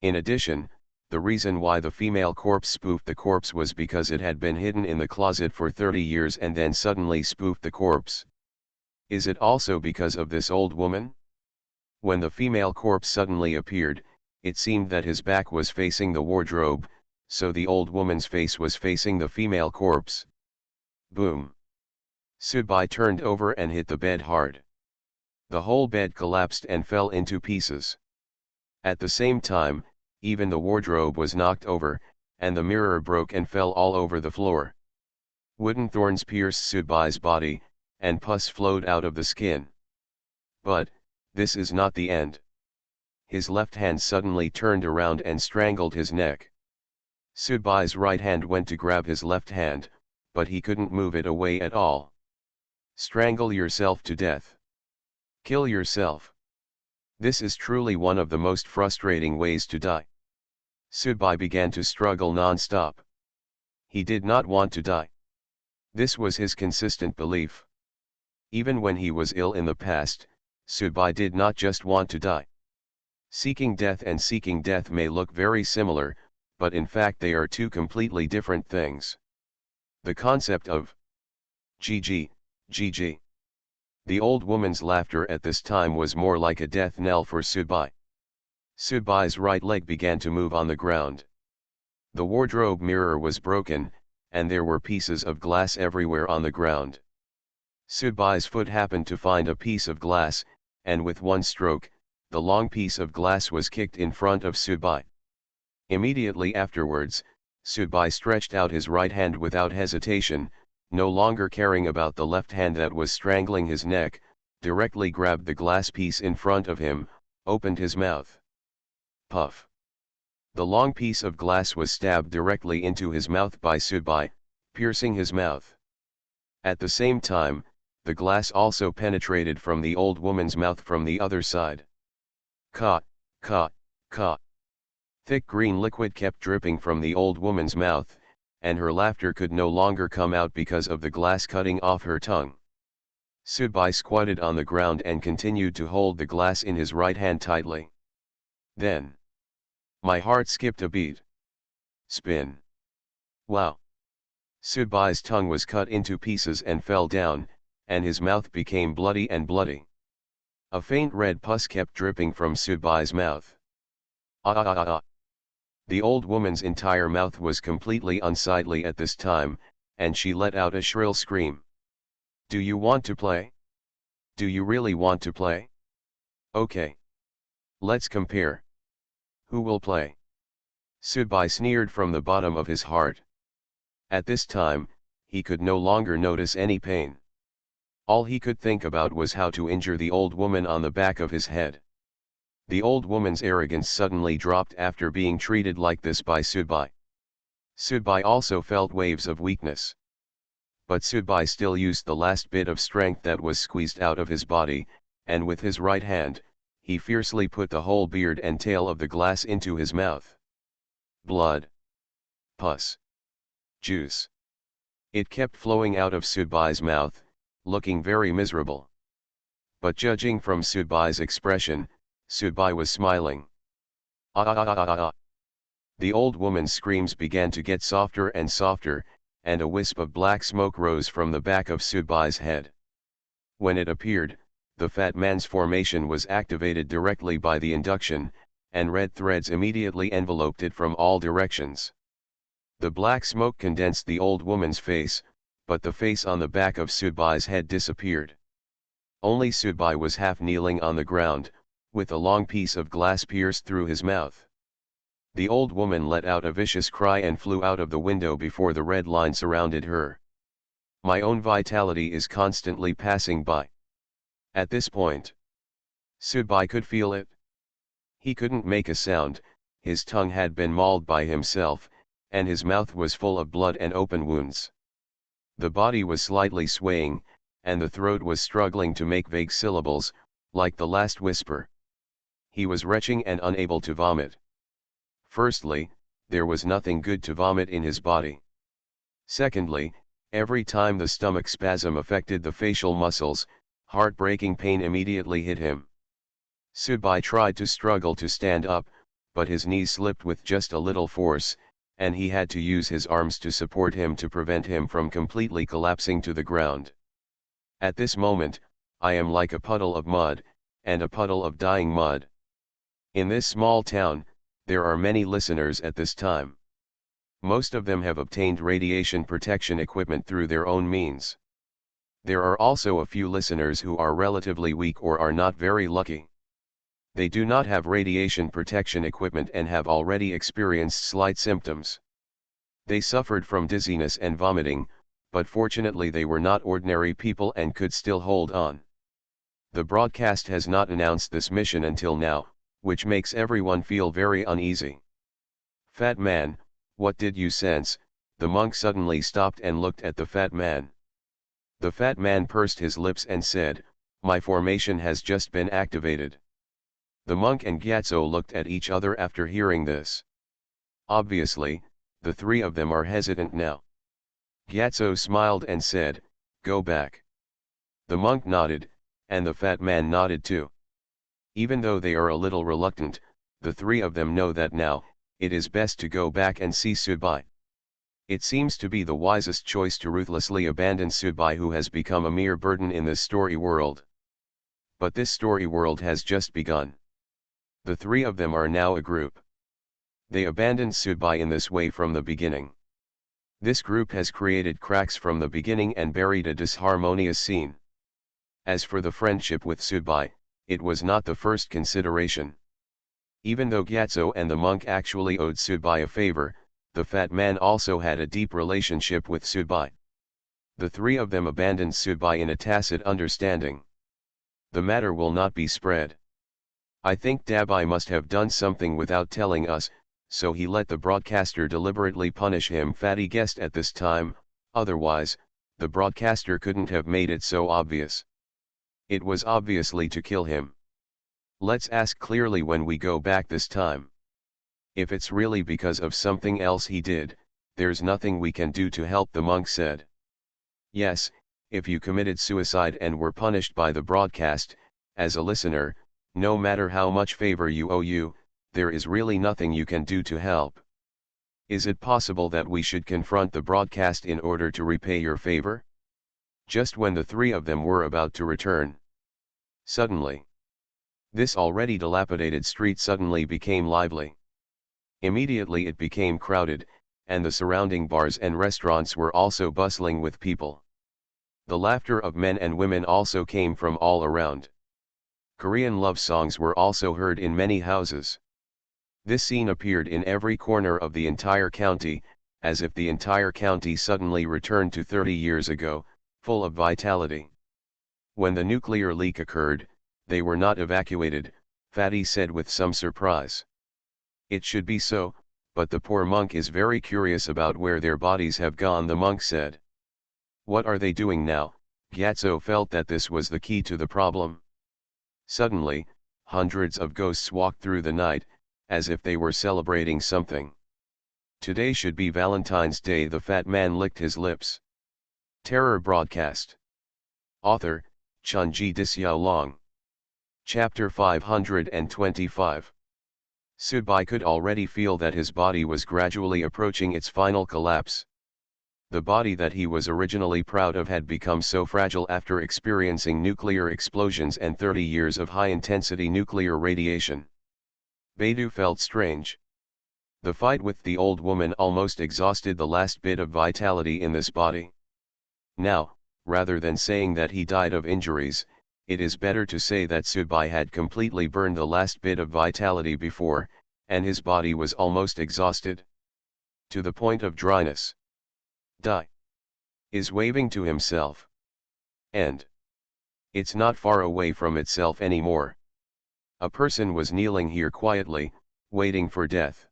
In addition, the reason why the female corpse spoofed the corpse was because it had been hidden in the closet for 30 years and then suddenly spoofed the corpse. Is it also because of this old woman? When the female corpse suddenly appeared, it seemed that his back was facing the wardrobe, so the old woman's face was facing the female corpse. Boom! Subai turned over and hit the bed hard. The whole bed collapsed and fell into pieces. At the same time, even the wardrobe was knocked over, and the mirror broke and fell all over the floor. Wooden thorns pierced Subai's body, and pus flowed out of the skin. But, this is not the end. His left hand suddenly turned around and strangled his neck. Subai's right hand went to grab his left hand, but he couldn't move it away at all. Strangle yourself to death. Kill yourself. This is truly one of the most frustrating ways to die. Subai began to struggle non-stop. He did not want to die. This was his consistent belief. Even when he was ill in the past, Subai did not just want to die. Seeking death and seeking death may look very similar, but in fact they are two completely different things. The concept of GG, GG. The old woman's laughter at this time was more like a death knell for Subai. Subai's right leg began to move on the ground. The wardrobe mirror was broken, and there were pieces of glass everywhere on the ground. Subai's foot happened to find a piece of glass, and with one stroke, the long piece of glass was kicked in front of Subai. Immediately afterwards, Subai stretched out his right hand without hesitation, no longer caring about the left hand that was strangling his neck, directly grabbed the glass piece in front of him, opened his mouth. Puff. The long piece of glass was stabbed directly into his mouth by Subai, piercing his mouth. At the same time, the glass also penetrated from the old woman's mouth from the other side. Ka, ka, ka. Thick green liquid kept dripping from the old woman's mouth, and her laughter could no longer come out because of the glass cutting off her tongue. Subai squatted on the ground and continued to hold the glass in his right hand tightly. Then, my heart skipped a beat. Spin. Wow. Subai's tongue was cut into pieces and fell down, and his mouth became bloody and bloody. A faint red pus kept dripping from Subai's mouth. Ah ah ah ah. The old woman's entire mouth was completely unsightly at this time, and she let out a shrill scream. Do you want to play? Do you really want to play? Okay. Let's compare. Who will play? Subai sneered from the bottom of his heart. At this time, he could no longer notice any pain. All he could think about was how to injure the old woman on the back of his head. The old woman's arrogance suddenly dropped after being treated like this by Subai. Subai also felt waves of weakness. But Subai still used the last bit of strength that was squeezed out of his body, and with his right hand, he fiercely put the whole beard and tail of the glass into his mouth. Blood. Pus. Juice. It kept flowing out of Subai's mouth, looking very miserable. But judging from Subai's expression, Subai was smiling. Ah ah ah ah ah ah. The old woman's screams began to get softer and softer, and a wisp of black smoke rose from the back of Subai's head. When it appeared, the fat man's formation was activated directly by the induction, and red threads immediately enveloped it from all directions. The black smoke condensed the old woman's face, but the face on the back of Subai's head disappeared. Only Subai was half kneeling on the ground, with a long piece of glass pierced through his mouth. The old woman let out a vicious cry and flew out of the window before the red line surrounded her. My own vitality is constantly passing by. At this point, Subai could feel it. He couldn't make a sound, his tongue had been mauled by himself, and his mouth was full of blood and open wounds. The body was slightly swaying, and the throat was struggling to make vague syllables, like the last whisper. He was retching and unable to vomit. Firstly, there was nothing good to vomit in his body. Secondly, every time the stomach spasm affected the facial muscles, heartbreaking pain immediately hit him. Subai tried to struggle to stand up, but his knees slipped with just a little force, and he had to use his arms to support him to prevent him from completely collapsing to the ground. At this moment, I am like a puddle of mud, and a puddle of dying mud. In this small town, there are many listeners at this time. Most of them have obtained radiation protection equipment through their own means. There are also a few listeners who are relatively weak or are not very lucky. They do not have radiation protection equipment and have already experienced slight symptoms. They suffered from dizziness and vomiting, but fortunately they were not ordinary people and could still hold on. The broadcast has not announced this mission until now, which makes everyone feel very uneasy. Fat man, what did you sense? The monk suddenly stopped and looked at the fat man. The fat man pursed his lips and said, "My formation has just been activated." The monk and Gyatso looked at each other after hearing this. Obviously, the three of them are hesitant now. Gyatso smiled and said, "Go back." The monk nodded, and the fat man nodded too. Even though they are a little reluctant, the three of them know that now, it is best to go back and see Subai. It seems to be the wisest choice to ruthlessly abandon Subai, who has become a mere burden in this story world. But this story world has just begun. The three of them are now a group. They abandoned Subai in this way from the beginning. This group has created cracks from the beginning and buried a disharmonious scene. As for the friendship with Subai, it was not the first consideration. Even though Gyatso and the monk actually owed Subai a favor, the fat man also had a deep relationship with Subai. The three of them abandoned Subai in a tacit understanding. The matter will not be spread. I think Dabai must have done something without telling us, so he let the broadcaster deliberately punish him. Fatty guessed at this time, otherwise, the broadcaster couldn't have made it so obvious. It was obviously to kill him. Let's ask clearly when we go back this time. If it's really because of something else he did, there's nothing we can do to help, the monk said. Yes, if you committed suicide and were punished by the broadcast, as a listener, no matter how much favor you owe, there is really nothing you can do to help. Is it possible that we should confront the broadcast in order to repay your favor? Just when the three of them were about to return, suddenly, this already dilapidated street suddenly became lively. Immediately it became crowded, and the surrounding bars and restaurants were also bustling with people. The laughter of men and women also came from all around. Korean love songs were also heard in many houses. This scene appeared in every corner of the entire county, as if the entire county suddenly returned to 30 years ago, full of vitality. When the nuclear leak occurred, they were not evacuated, Fatty said with some surprise. It should be so, but the poor monk is very curious about where their bodies have gone, the monk said. What are they doing now? Gyatso felt that this was the key to the problem. Suddenly, hundreds of ghosts walked through the night, as if they were celebrating something. Today should be Valentine's Day, the fat man licked his lips. Terror broadcast. Author, Chunji Disyao. Chapter 525. Subai could already feel that his body was gradually approaching its final collapse. The body that he was originally proud of had become so fragile after experiencing nuclear explosions and 30 years of high-intensity nuclear radiation. Beidou felt strange. The fight with the old woman almost exhausted the last bit of vitality in this body. Now, rather than saying that he died of injuries, it is better to say that Subai had completely burned the last bit of vitality before, and his body was almost exhausted. To the point of dryness. Die. Is waving to himself. And it's not far away from itself anymore. A person was kneeling here quietly, waiting for death.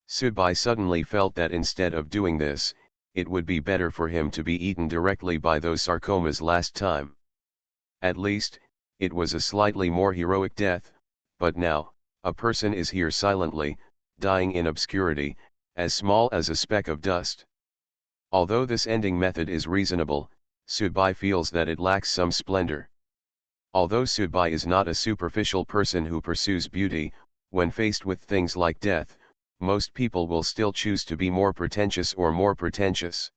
Subai suddenly felt that instead of doing this, it would be better for him to be eaten directly by those sarcomas last time. At least, it was a slightly more heroic death, but now, a person is here silently, dying in obscurity, as small as a speck of dust. Although this ending method is reasonable, Sudbai feels that it lacks some splendor. Although Sudbai is not a superficial person who pursues beauty, when faced with things like death, most people will still choose to be more pretentious or more pretentious.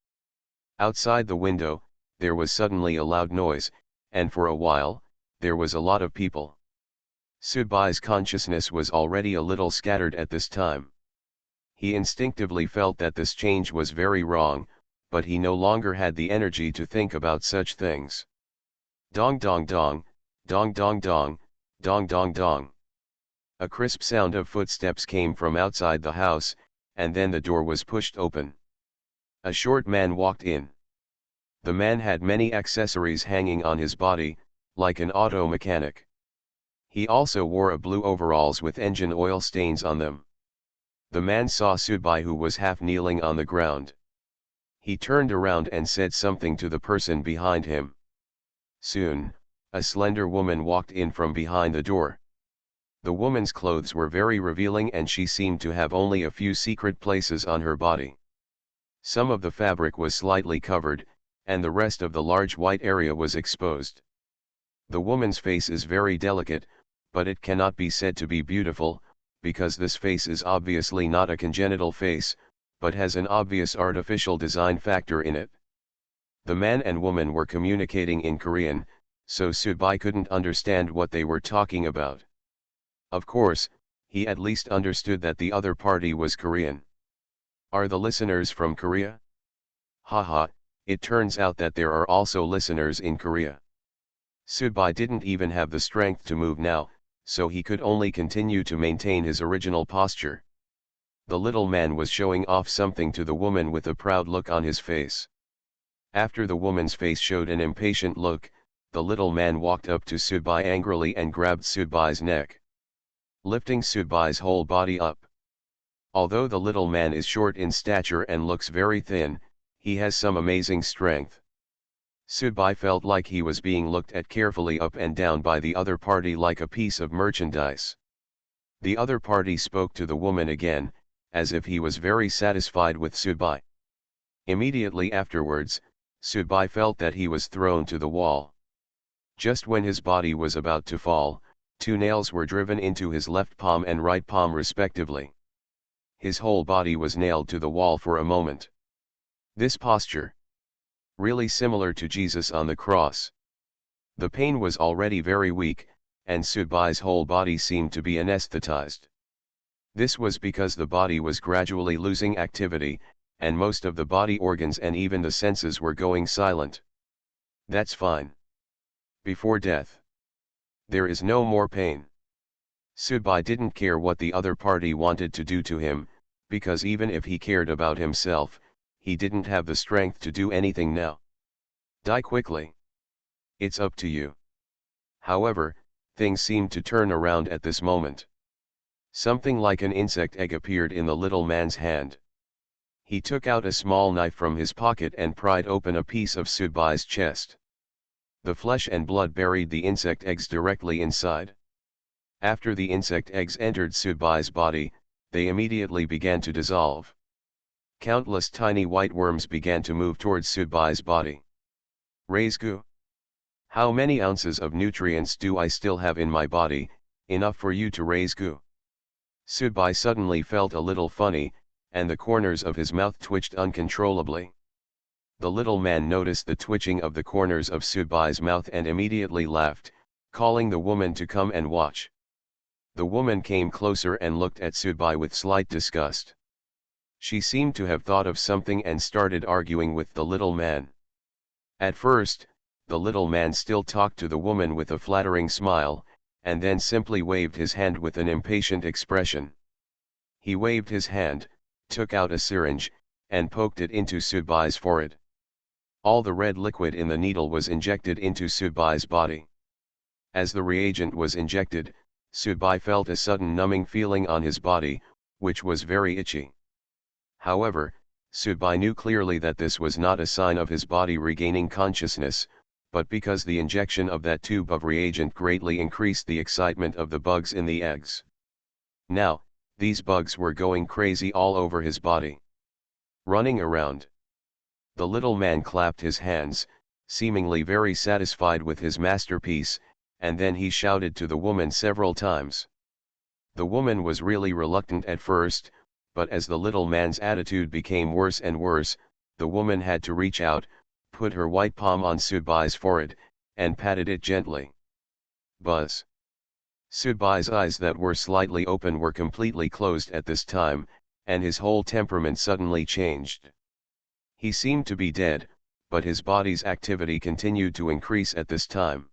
Outside the window, there was suddenly a loud noise, and for a while, there was a lot of people. Sudbai's consciousness was already a little scattered at this time. He instinctively felt that this change was very wrong, but he no longer had the energy to think about such things. Dong dong dong, dong dong dong, dong dong dong. A crisp sound of footsteps came from outside the house, and then the door was pushed open. A short man walked in. The man had many accessories hanging on his body, like an auto mechanic. He also wore a blue overalls with engine oil stains on them. The man saw Sudbai, who was half kneeling on the ground. He turned around and said something to the person behind him. Soon, a slender woman walked in from behind the door. The woman's clothes were very revealing and she seemed to have only a few secret places on her body. Some of the fabric was slightly covered, and the rest of the large white area was exposed. The woman's face is very delicate, but it cannot be said to be beautiful, because this face is obviously not a congenital face, but has an obvious artificial design factor in it. The man and woman were communicating in Korean, so Sudbai couldn't understand what they were talking about. Of course, he at least understood that the other party was Korean. Are the listeners from Korea? Haha, it turns out that there are also listeners in Korea. Sudbai didn't even have the strength to move now, so he could only continue to maintain his original posture. The little man was showing off something to the woman with a proud look on his face. After the woman's face showed an impatient look, the little man walked up to Sudbai angrily and grabbed Sudbai's neck, lifting Sudbai's whole body up. Although the little man is short in stature and looks very thin, he has some amazing strength. Sudbai felt like he was being looked at carefully up and down by the other party like a piece of merchandise. The other party spoke to the woman again, as if he was very satisfied with Sudbai. Immediately afterwards, Sudbai felt that he was thrown to the wall. Just when his body was about to fall, 2 nails were driven into his left palm and right palm respectively. His whole body was nailed to the wall for a moment. This posture, really similar to Jesus on the cross. The pain was already very weak, and Sudbai's whole body seemed to be anesthetized. This was because the body was gradually losing activity, and most of the body organs and even the senses were going silent. That's fine. Before death, there is no more pain. Sudbai didn't care what the other party wanted to do to him, because even if he cared about himself, he didn't have the strength to do anything now. Die quickly. It's up to you. However, things seemed to turn around at this moment. Something like an insect egg appeared in the little man's hand. He took out a small knife from his pocket and pried open a piece of Sudbai's chest. The flesh and blood buried the insect eggs directly inside. After the insect eggs entered Sudbai's body, they immediately began to dissolve. Countless tiny white worms began to move towards Sudbai's body. Raise gu. How many ounces of nutrients do I still have in my body, enough for you to raise gu? Sudbai suddenly felt a little funny, and the corners of his mouth twitched uncontrollably. The little man noticed the twitching of the corners of Sudbai's mouth and immediately laughed, calling the woman to come and watch. The woman came closer and looked at Sudbai with slight disgust. She seemed to have thought of something and started arguing with the little man. At first, the little man still talked to the woman with a flattering smile, and then simply waved his hand with an impatient expression. He waved his hand, took out a syringe, and poked it into Sudbai's forehead. All the red liquid in the needle was injected into Sudbai's body. As the reagent was injected, Sudbai felt a sudden numbing feeling on his body, which was very itchy. However, Sudbai knew clearly that this was not a sign of his body regaining consciousness, but because the injection of that tube of reagent greatly increased the excitement of the bugs in the eggs. Now, These bugs were going crazy all over his body, running around. The little man clapped his hands, seemingly very satisfied with his masterpiece, and then he shouted to the woman several times. The woman was really reluctant at first, but as the little man's attitude became worse and worse, the woman had to reach out, put her white palm on Sudbai's forehead, and patted it gently. Buzz. Sudbai's eyes that were slightly open were completely closed at this time, and his whole temperament suddenly changed. He seemed to be dead, but his body's activity continued to increase at this time.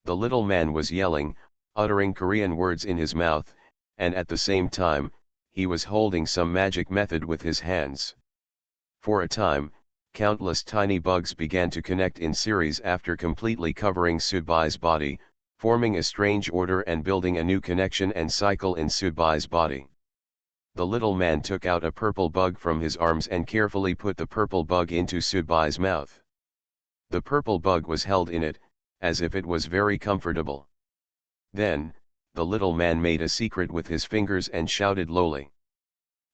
The little man was yelling, uttering Korean words in his mouth, and at the same time, he was holding some magic method with his hands. For a time, countless tiny bugs began to connect in series after completely covering Sudbai's body, forming a strange order and building a new connection and cycle in Sudbai's body. The little man took out a purple bug from his arms and carefully put the purple bug into Sudbai's mouth. The purple bug was held in it, as if it was very comfortable. Then, the little man made a secret with his fingers and shouted lowly.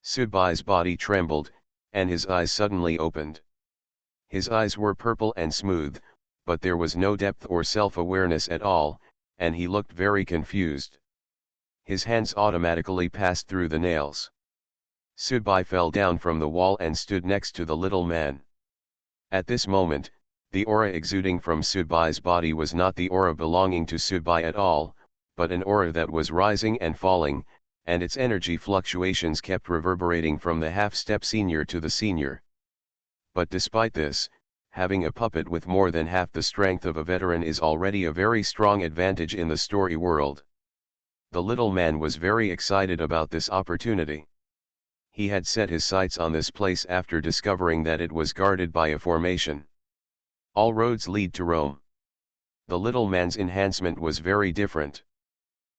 Sudbai's body trembled, and his eyes suddenly opened. His eyes were purple and smooth, but there was no depth or self-awareness at all, and he looked very confused. His hands automatically passed through the nails. Sudbai fell down from the wall and stood next to the little man. At this moment, the aura exuding from Sudbai's body was not the aura belonging to Sudbai at all, but an aura that was rising and falling, and its energy fluctuations kept reverberating from the half-step senior to the senior. But despite this, having a puppet with more than half the strength of a veteran is already a very strong advantage in the story world. The little man was very excited about this opportunity. He had set his sights on this place after discovering that it was guarded by a formation. All roads lead to Rome. The little man's enhancement was very different.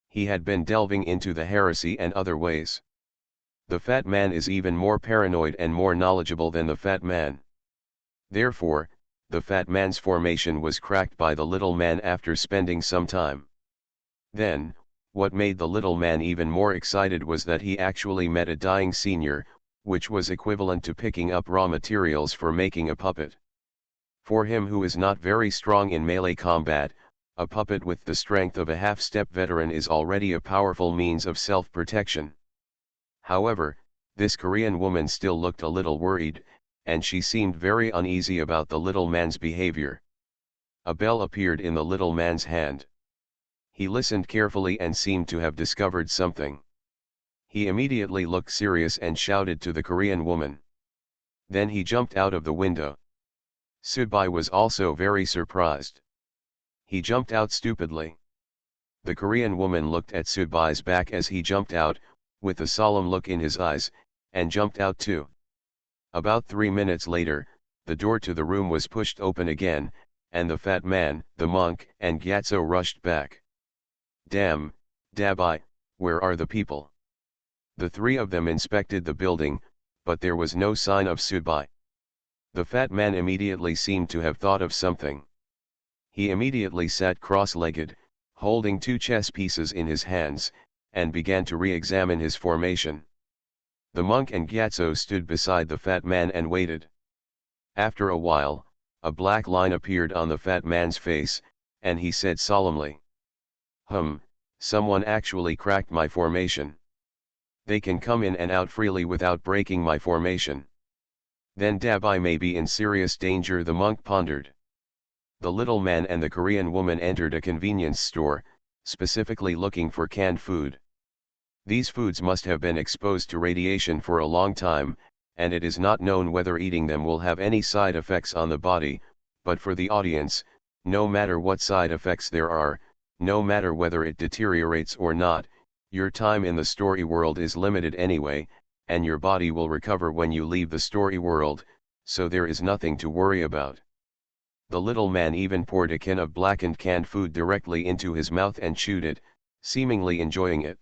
He had been delving into the heresy and other ways. The fat man is even more paranoid and more knowledgeable than the fat man. Therefore, the fat man's formation was cracked by the little man after spending some time. Then, what made the little man even more excited was that he actually met a dying senior, which was equivalent to picking up raw materials for making a puppet. For him who is not very strong in melee combat, a puppet with the strength of a half-step veteran is already a powerful means of self-protection. However, this Korean woman still looked a little worried, and she seemed very uneasy about the little man's behavior. A bell appeared in the little man's hand. He listened carefully and seemed to have discovered something. He immediately looked serious and shouted to the Korean woman. Then he jumped out of the window. Sudbai was also very surprised. He jumped out stupidly. The Korean woman looked at Sudbai's back as he jumped out, with a solemn look in his eyes, and jumped out too. About 3 minutes later, the door to the room was pushed open again, and the fat man, the monk, and Gyatso rushed back. Damn, Dabai, where are the people? The three of them inspected the building, but there was no sign of Sudbai. The fat man immediately seemed to have thought of something. He immediately sat cross-legged, holding 2 chess pieces in his hands, and began to re-examine his formation. The monk and Gyatso stood beside the fat man and waited. After a while, a black line appeared on the fat man's face, and he said solemnly, someone actually cracked my formation. They can come in and out freely without breaking my formation. Then Dabai may be in serious danger, the monk pondered. The little man and the Korean woman entered a convenience store, specifically looking for canned food. These foods must have been exposed to radiation for a long time, and it is not known whether eating them will have any side effects on the body, but for the audience, no matter what side effects there are, no matter whether it deteriorates or not, your time in the story world is limited anyway, and your body will recover when you leave the story world, so there is nothing to worry about. The little man even poured a can of blackened canned food directly into his mouth and chewed it, seemingly enjoying it.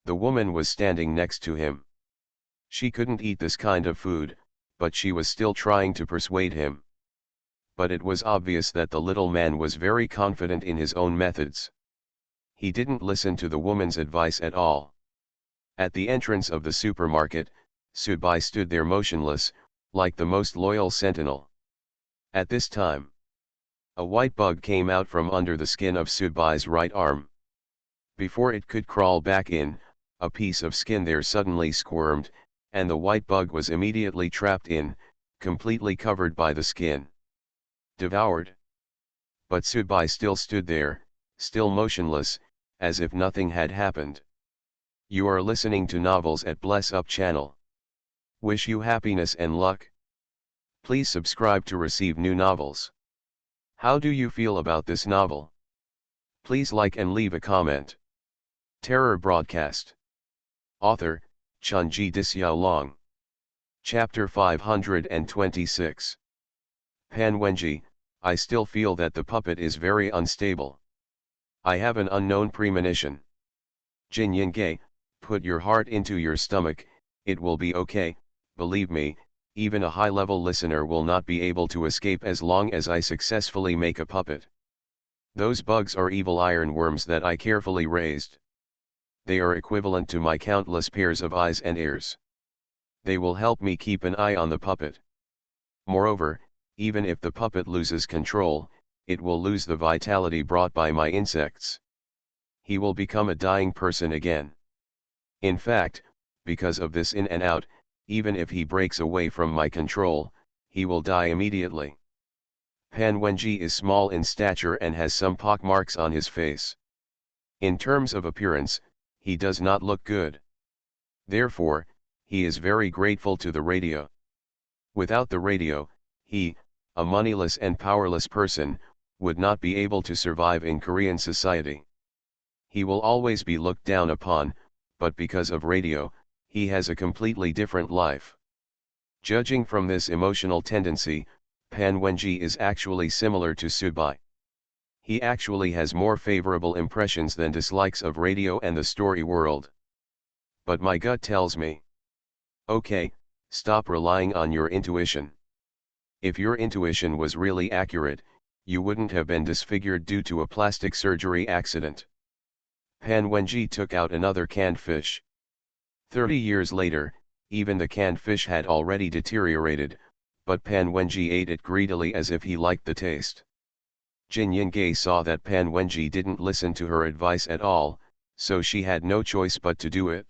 The woman was standing next to him. She couldn't eat this kind of food, but she was still trying to persuade him. But it was obvious that the little man was very confident in his own methods. He didn't listen to the woman's advice at all. At the entrance of the supermarket, Subai stood there motionless, like the most loyal sentinel. At this time, a white bug came out from under the skin of Subai's right arm. Before it could crawl back in, a piece of skin there suddenly squirmed, and the white bug was immediately trapped in, completely covered by the skin. Devoured. But Subai still stood there, still motionless, as if nothing had happened. You are listening to Novels at Bless Up channel. Wish you happiness and luck. Please subscribe to receive new novels. How do you feel about this novel? Please like and leave a comment. Terror Broadcast. Author, Chunji Disyao. Chapter 526. Pan Wenji, I still feel that the puppet is very unstable. I have an unknown premonition. Jin Yingge, put your heart into your stomach, it will be okay, believe me, even a high-level listener will not be able to escape as long as I successfully make a puppet. Those bugs are evil ironworms that I carefully raised. They are equivalent to my countless pairs of eyes and ears. They will help me keep an eye on the puppet. Moreover, even if the puppet loses control, it will lose the vitality brought by my insects. He will become a dying person again. In fact, because of this in and out, even if he breaks away from my control, he will die immediately. Pan Wenji is small in stature and has some pockmarks on his face. In terms of appearance, he does not look good. Therefore, he is very grateful to the radio. Without the radio, he, a moneyless and powerless person, would not be able to survive in Korean society. He will always be looked down upon, but because of radio, he has a completely different life. Judging from this emotional tendency, Pan Wenji is actually similar to Subai. He actually has more favorable impressions than dislikes of radio and the story world. But my gut tells me, okay, stop relying on your intuition. If your intuition was really accurate, you wouldn't have been disfigured due to a plastic surgery accident. Pan Wenji took out another canned fish. 30 years later, even the canned fish had already deteriorated, but Pan Wenji ate it greedily as if he liked the taste. Jin Yingge saw that Pan Wenji didn't listen to her advice at all, so she had no choice but to do it.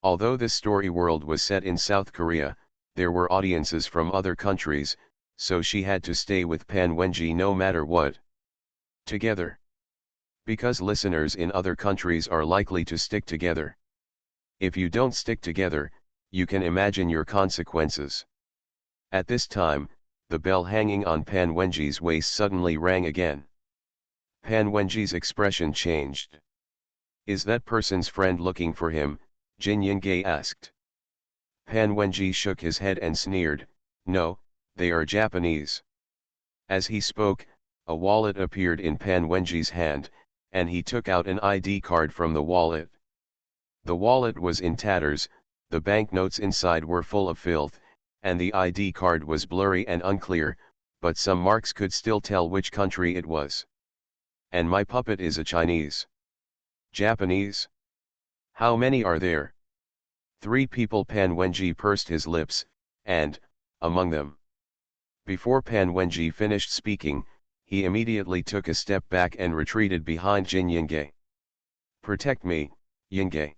Although this story world was set in South Korea, there were audiences from other countries, so she had to stay with Pan Wenji no matter what. Together. Because listeners in other countries are likely to stick together. If you don't stick together, you can imagine your consequences. At this time, the bell hanging on Pan Wenji's waist suddenly rang again. Pan Wenji's expression changed. Is that person's friend looking for him? Jin Yingge asked. Pan Wenji shook his head and sneered, no, they are Japanese. As he spoke, a wallet appeared in Pan Wenji's hand, and he took out an ID card from the wallet. The wallet was in tatters, the banknotes inside were full of filth, and the ID card was blurry and unclear, but some marks could still tell which country it was. And my puppet is a Chinese. Japanese? How many are there? 3 people. Pan Wenji pursed his lips, and, among them. Before Pan Wenji finished speaking, he immediately took a step back and retreated behind Jin Yingge. Protect me, Yingge.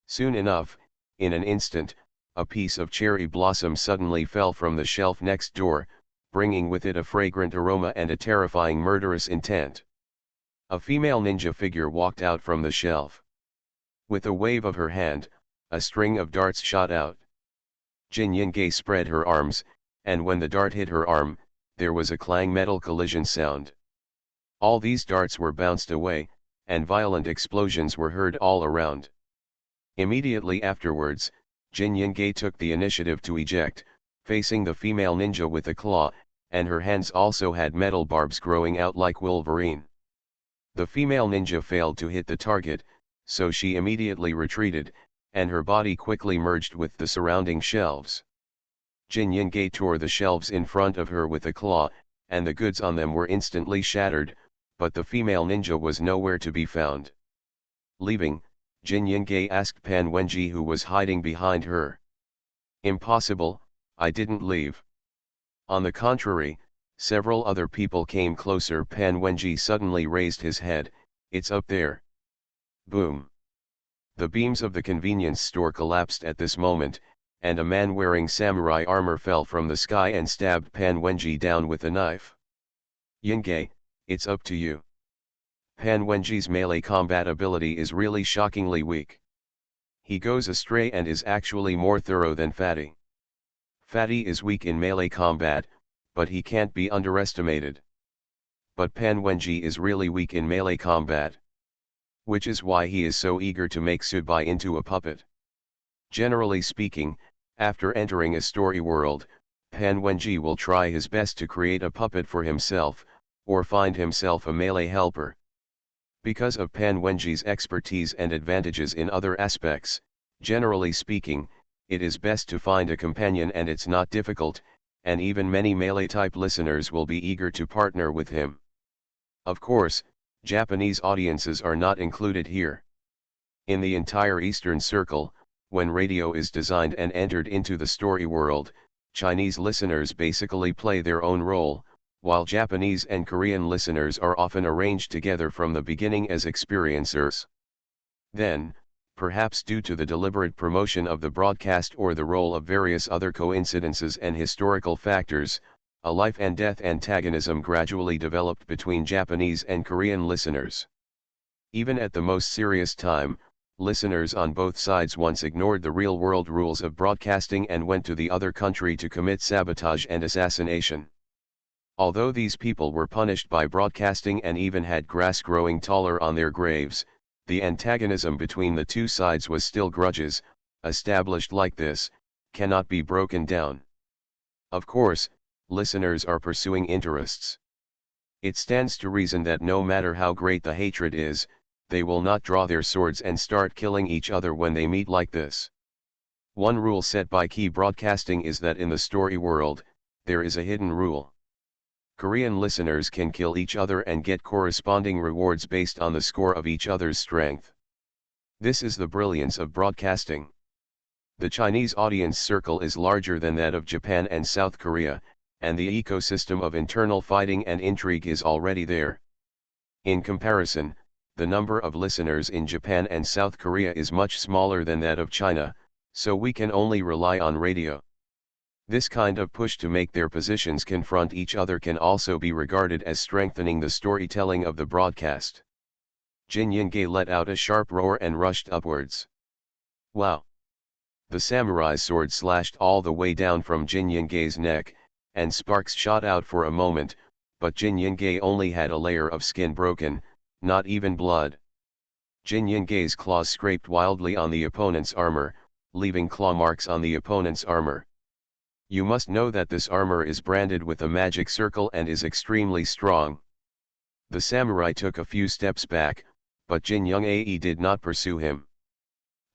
Soon enough, in an instant, a piece of cherry blossom suddenly fell from the shelf next door, bringing with it a fragrant aroma and a terrifying murderous intent. A female ninja figure walked out from the shelf. With a wave of her hand, a string of darts shot out. Jin Yingge spread her arms, and when the dart hit her arm, there was a clang metal collision sound. All these darts were bounced away, and violent explosions were heard all around. Immediately afterwards, Jin Yingge took the initiative to eject, facing the female ninja with a claw, and her hands also had metal barbs growing out like Wolverine. The female ninja failed to hit the target, so she immediately retreated, and her body quickly merged with the surrounding shelves. Jin Yingge tore the shelves in front of her with a claw, and the goods on them were instantly shattered, but the female ninja was nowhere to be found. Leaving, Jin Yingge asked Pan Wenji, who was hiding behind her. Impossible, I didn't leave. On the contrary, several other people came closer. Pan Wenji suddenly raised his head. It's up there. Boom. The beams of the convenience store collapsed at this moment, and a man wearing samurai armor fell from the sky and stabbed Pan Wenji down with a knife. Yingge, it's up to you. Pan Wenji's melee combat ability is really shockingly weak. He goes astray and is actually more thorough than Fatty. Fatty is weak in melee combat, but he can't be underestimated. But Pan Wenji is really weak in melee combat. Which is why he is so eager to make Subai into a puppet. Generally speaking, after entering a story world, Pan Wenji will try his best to create a puppet for himself, or find himself a melee helper. Because of Pan Wenji's expertise and advantages in other aspects, generally speaking, it is best to find a companion, and it's not difficult, and even many melee-type listeners will be eager to partner with him. Of course, Japanese audiences are not included here. In the entire Eastern Circle, when radio is designed and entered into the story world, Chinese listeners basically play their own role, while Japanese and Korean listeners are often arranged together from the beginning as experiencers. Then, perhaps due to the deliberate promotion of the broadcast or the role of various other coincidences and historical factors, a life and death antagonism gradually developed between Japanese and Korean listeners. Even at the most serious time, listeners on both sides once ignored the real-world rules of broadcasting and went to the other country to commit sabotage and assassination. Although these people were punished by broadcasting and even had grass growing taller on their graves, the antagonism between the two sides was still grudges, established like this, cannot be broken down. Of course, listeners are pursuing interests. It stands to reason that no matter how great the hatred is, they will not draw their swords and start killing each other when they meet like this. One rule set by Key Broadcasting is that in the story world, there is a hidden rule. Korean listeners can kill each other and get corresponding rewards based on the score of each other's strength. This is the brilliance of broadcasting. The Chinese audience circle is larger than that of Japan and South Korea, and the ecosystem of internal fighting and intrigue is already there. In comparison, the number of listeners in Japan and South Korea is much smaller than that of China, so we can only rely on radio. This kind of push to make their positions confront each other can also be regarded as strengthening the storytelling of the broadcast. Jin Yingge let out a sharp roar and rushed upwards. Wow! The samurai's sword slashed all the way down from Jin Yingge's neck, and sparks shot out for a moment, but Jin Yingge only had a layer of skin broken, not even blood. Jin Yingge's claws scraped wildly on the opponent's armor, leaving claw marks on the opponent's armor. You must know that this armor is branded with a magic circle and is extremely strong. The samurai took a few steps back, but Jin Yingge did not pursue him.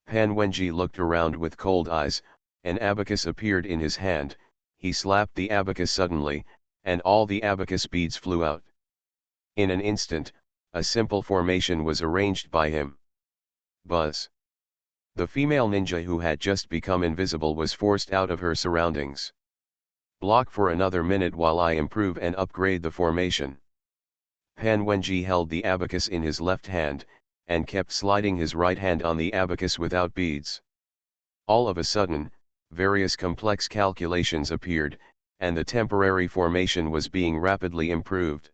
Pan Wenji looked around with cold eyes. An abacus appeared in his hand. He slapped the abacus suddenly, and all the abacus beads flew out. In an instant, a simple formation was arranged by him. Buzz. The female ninja who had just become invisible was forced out of her surroundings. Block for another minute while I improve and upgrade the formation. Pan Wenji held the abacus in his left hand, and kept sliding his right hand on the abacus without beads. All of a sudden, various complex calculations appeared, and the temporary formation was being rapidly improved.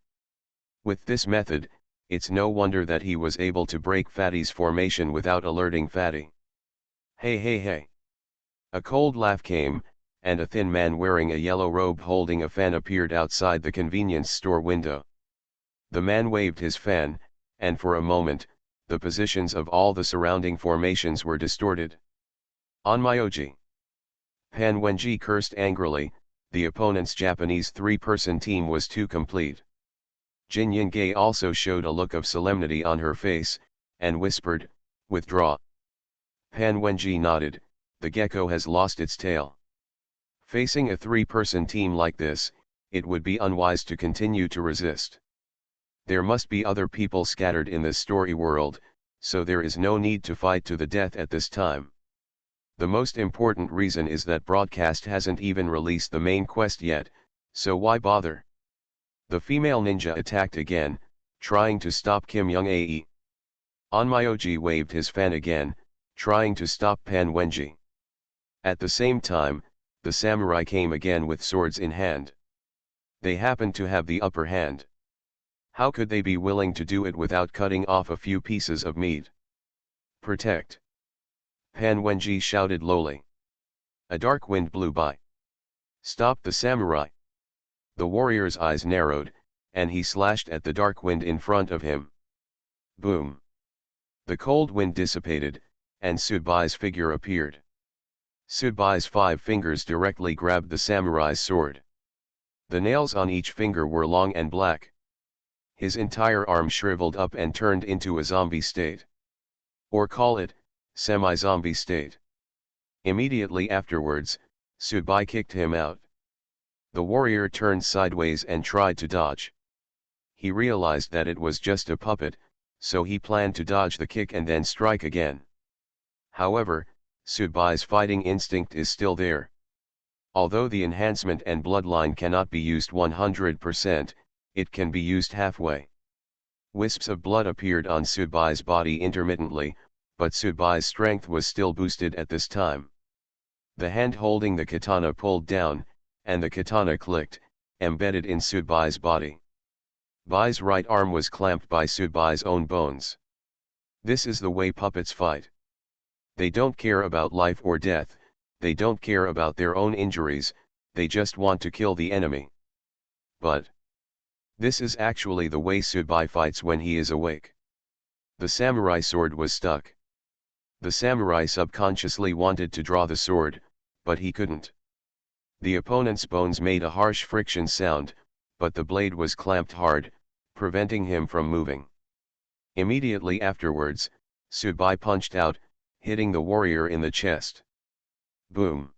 With this method, it's no wonder that he was able to break Fatty's formation without alerting Fatty. Hey hey hey! A cold laugh came, and a thin man wearing a yellow robe holding a fan appeared outside the convenience store window. The man waved his fan, and for a moment, the positions of all the surrounding formations were distorted. Onmyoji! Pan Wenji cursed angrily. The opponent's Japanese three-person team was too complete. Jin Yingge also showed a look of solemnity on her face, and whispered, "Withdraw." Pan Wenji nodded. The gecko has lost its tail. Facing a three-person team like this, it would be unwise to continue to resist. There must be other people scattered in this story world, so there is no need to fight to the death at this time. The most important reason is that broadcast hasn't even released the main quest yet, so why bother? The female ninja attacked again, trying to stop Kim Young-ae. Onmyoji waved his fan again, trying to stop Pan Wenji. At the same time, the samurai came again with swords in hand. They happened to have the upper hand. How could they be willing to do it without cutting off a few pieces of meat? Protect! Pan Wenji shouted lowly. A dark wind blew by. Stop the samurai! The warrior's eyes narrowed, and he slashed at the dark wind in front of him. Boom! The cold wind dissipated, and Sudbai's figure appeared. Sudbai's 5 fingers directly grabbed the samurai's sword. The nails on each finger were long and black. His entire arm shriveled up and turned into a zombie state. Or call it, semi-zombie state. Immediately afterwards, Sudbai kicked him out. The warrior turned sideways and tried to dodge. He realized that it was just a puppet, so he planned to dodge the kick and then strike again. However, Sudbai's fighting instinct is still there. Although the enhancement and bloodline cannot be used 100%, it can be used halfway. Wisps of blood appeared on Sudbai's body intermittently, but Sudbai's strength was still boosted at this time. The hand holding the katana pulled down, and the katana clicked, embedded in Sudbai's body. Bai's right arm was clamped by Sudbai's own bones. This is the way puppets fight. They don't care about life or death, they don't care about their own injuries, they just want to kill the enemy. But this is actually the way Sudbai fights when he is awake. The samurai sword was stuck. The samurai subconsciously wanted to draw the sword, but he couldn't. The opponent's bones made a harsh friction sound, but the blade was clamped hard, preventing him from moving. Immediately afterwards, Sudbai punched out, hitting the warrior in the chest. Boom!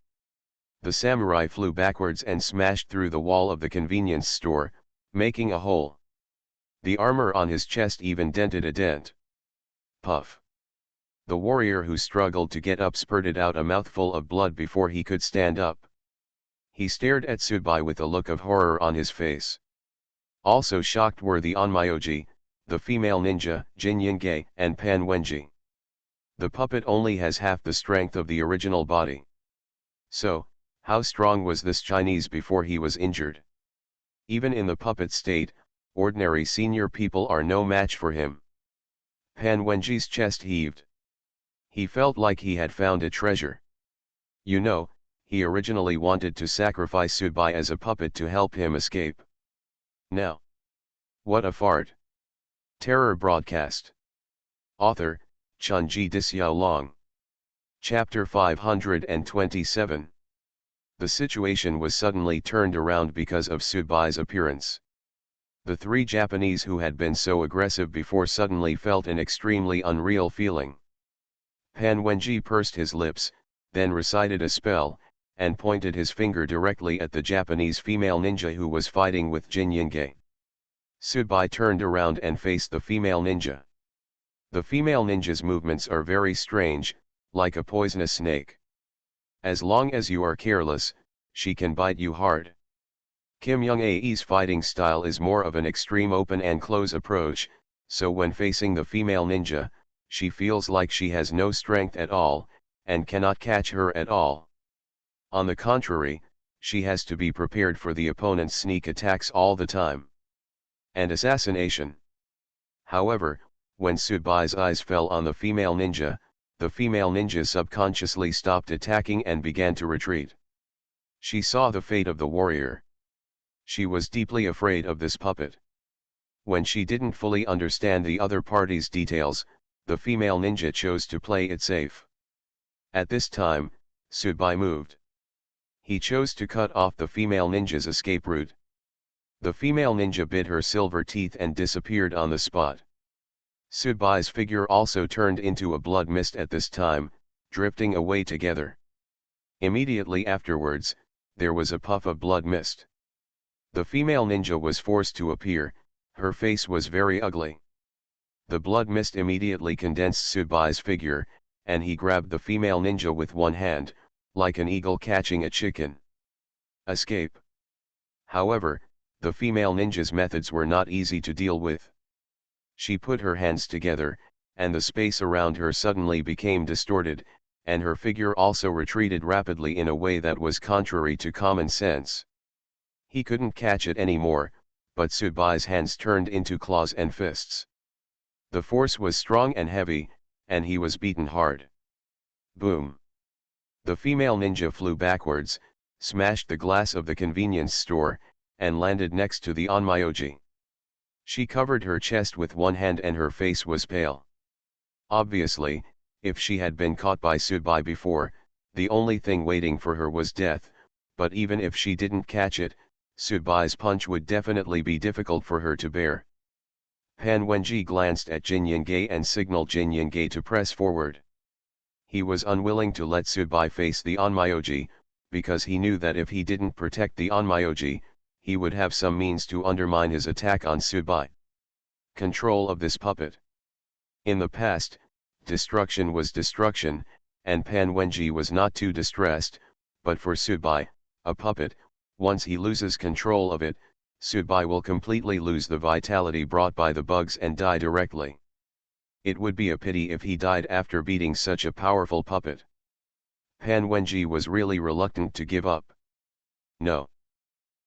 The samurai flew backwards and smashed through the wall of the convenience store, making a hole. The armor on his chest even dented a dent. Puff! The warrior who struggled to get up spurted out a mouthful of blood before he could stand up. He stared at Sudbai with a look of horror on his face. Also shocked were the Onmyoji, the female ninja, Jin Yingge, and Pan Wenji. The puppet only has half the strength of the original body. So, how strong was this Chinese before he was injured? Even in the puppet state, ordinary senior people are no match for him. Pan Wenji's chest heaved. He felt like he had found a treasure. You know, he originally wanted to sacrifice Sudbai as a puppet to help him escape. Now, what a fart. Terror broadcast. Author, Chunji Dixiaolong. Chapter 527. The situation was suddenly turned around because of Sudbai's appearance. The 3 Japanese who had been so aggressive before suddenly felt an extremely unreal feeling. Pan Wenji pursed his lips, then recited a spell, and pointed his finger directly at the Japanese female ninja who was fighting with Jin Yingge. Sudbai turned around and faced the female ninja. The female ninja's movements are very strange, like a poisonous snake. As long as you are careless, she can bite you hard. Kim Young-ae's fighting style is more of an extreme open and close approach, so when facing the female ninja, she feels like she has no strength at all, and cannot catch her at all. On the contrary, she has to be prepared for the opponent's sneak attacks all the time. And assassination. However, when Sudbai's eyes fell on the female ninja subconsciously stopped attacking and began to retreat. She saw the fate of the warrior. She was deeply afraid of this puppet. When she didn't fully understand the other party's details, the female ninja chose to play it safe. At this time, Sudbai moved. He chose to cut off the female ninja's escape route. The female ninja bit her silver teeth and disappeared on the spot. Sudbai's figure also turned into a blood mist at this time, drifting away together. Immediately afterwards, there was a puff of blood mist. The female ninja was forced to appear, her face was very ugly. The blood mist immediately condensed Sudbai's figure, and he grabbed the female ninja with one hand, like an eagle catching a chicken. Escape. However, the female ninja's methods were not easy to deal with. She put her hands together, and the space around her suddenly became distorted, and her figure also retreated rapidly in a way that was contrary to common sense. He couldn't catch it anymore, but Sudbai's hands turned into claws and fists. The force was strong and heavy, and he was beaten hard. Boom! The female ninja flew backwards, smashed the glass of the convenience store, and landed next to the onmyoji. She covered her chest with one hand and her face was pale. Obviously, if she had been caught by Sudbai before, the only thing waiting for her was death, but even if she didn't catch it, Sudbai's punch would definitely be difficult for her to bear. Pan Wenji glanced at Jin Yingei and signaled Jin Yingei to press forward. He was unwilling to let Sudbai face the onmyoji, because he knew that if he didn't protect the onmyoji, he would have some means to undermine his attack on Sudbai. Control of this puppet. In the past, destruction was destruction, and Pan Wenji was not too distressed, but for Sudbai, a puppet, once he loses control of it, Sudbai will completely lose the vitality brought by the bugs and die directly. It would be a pity if he died after beating such a powerful puppet. Pan Wenji was really reluctant to give up. No.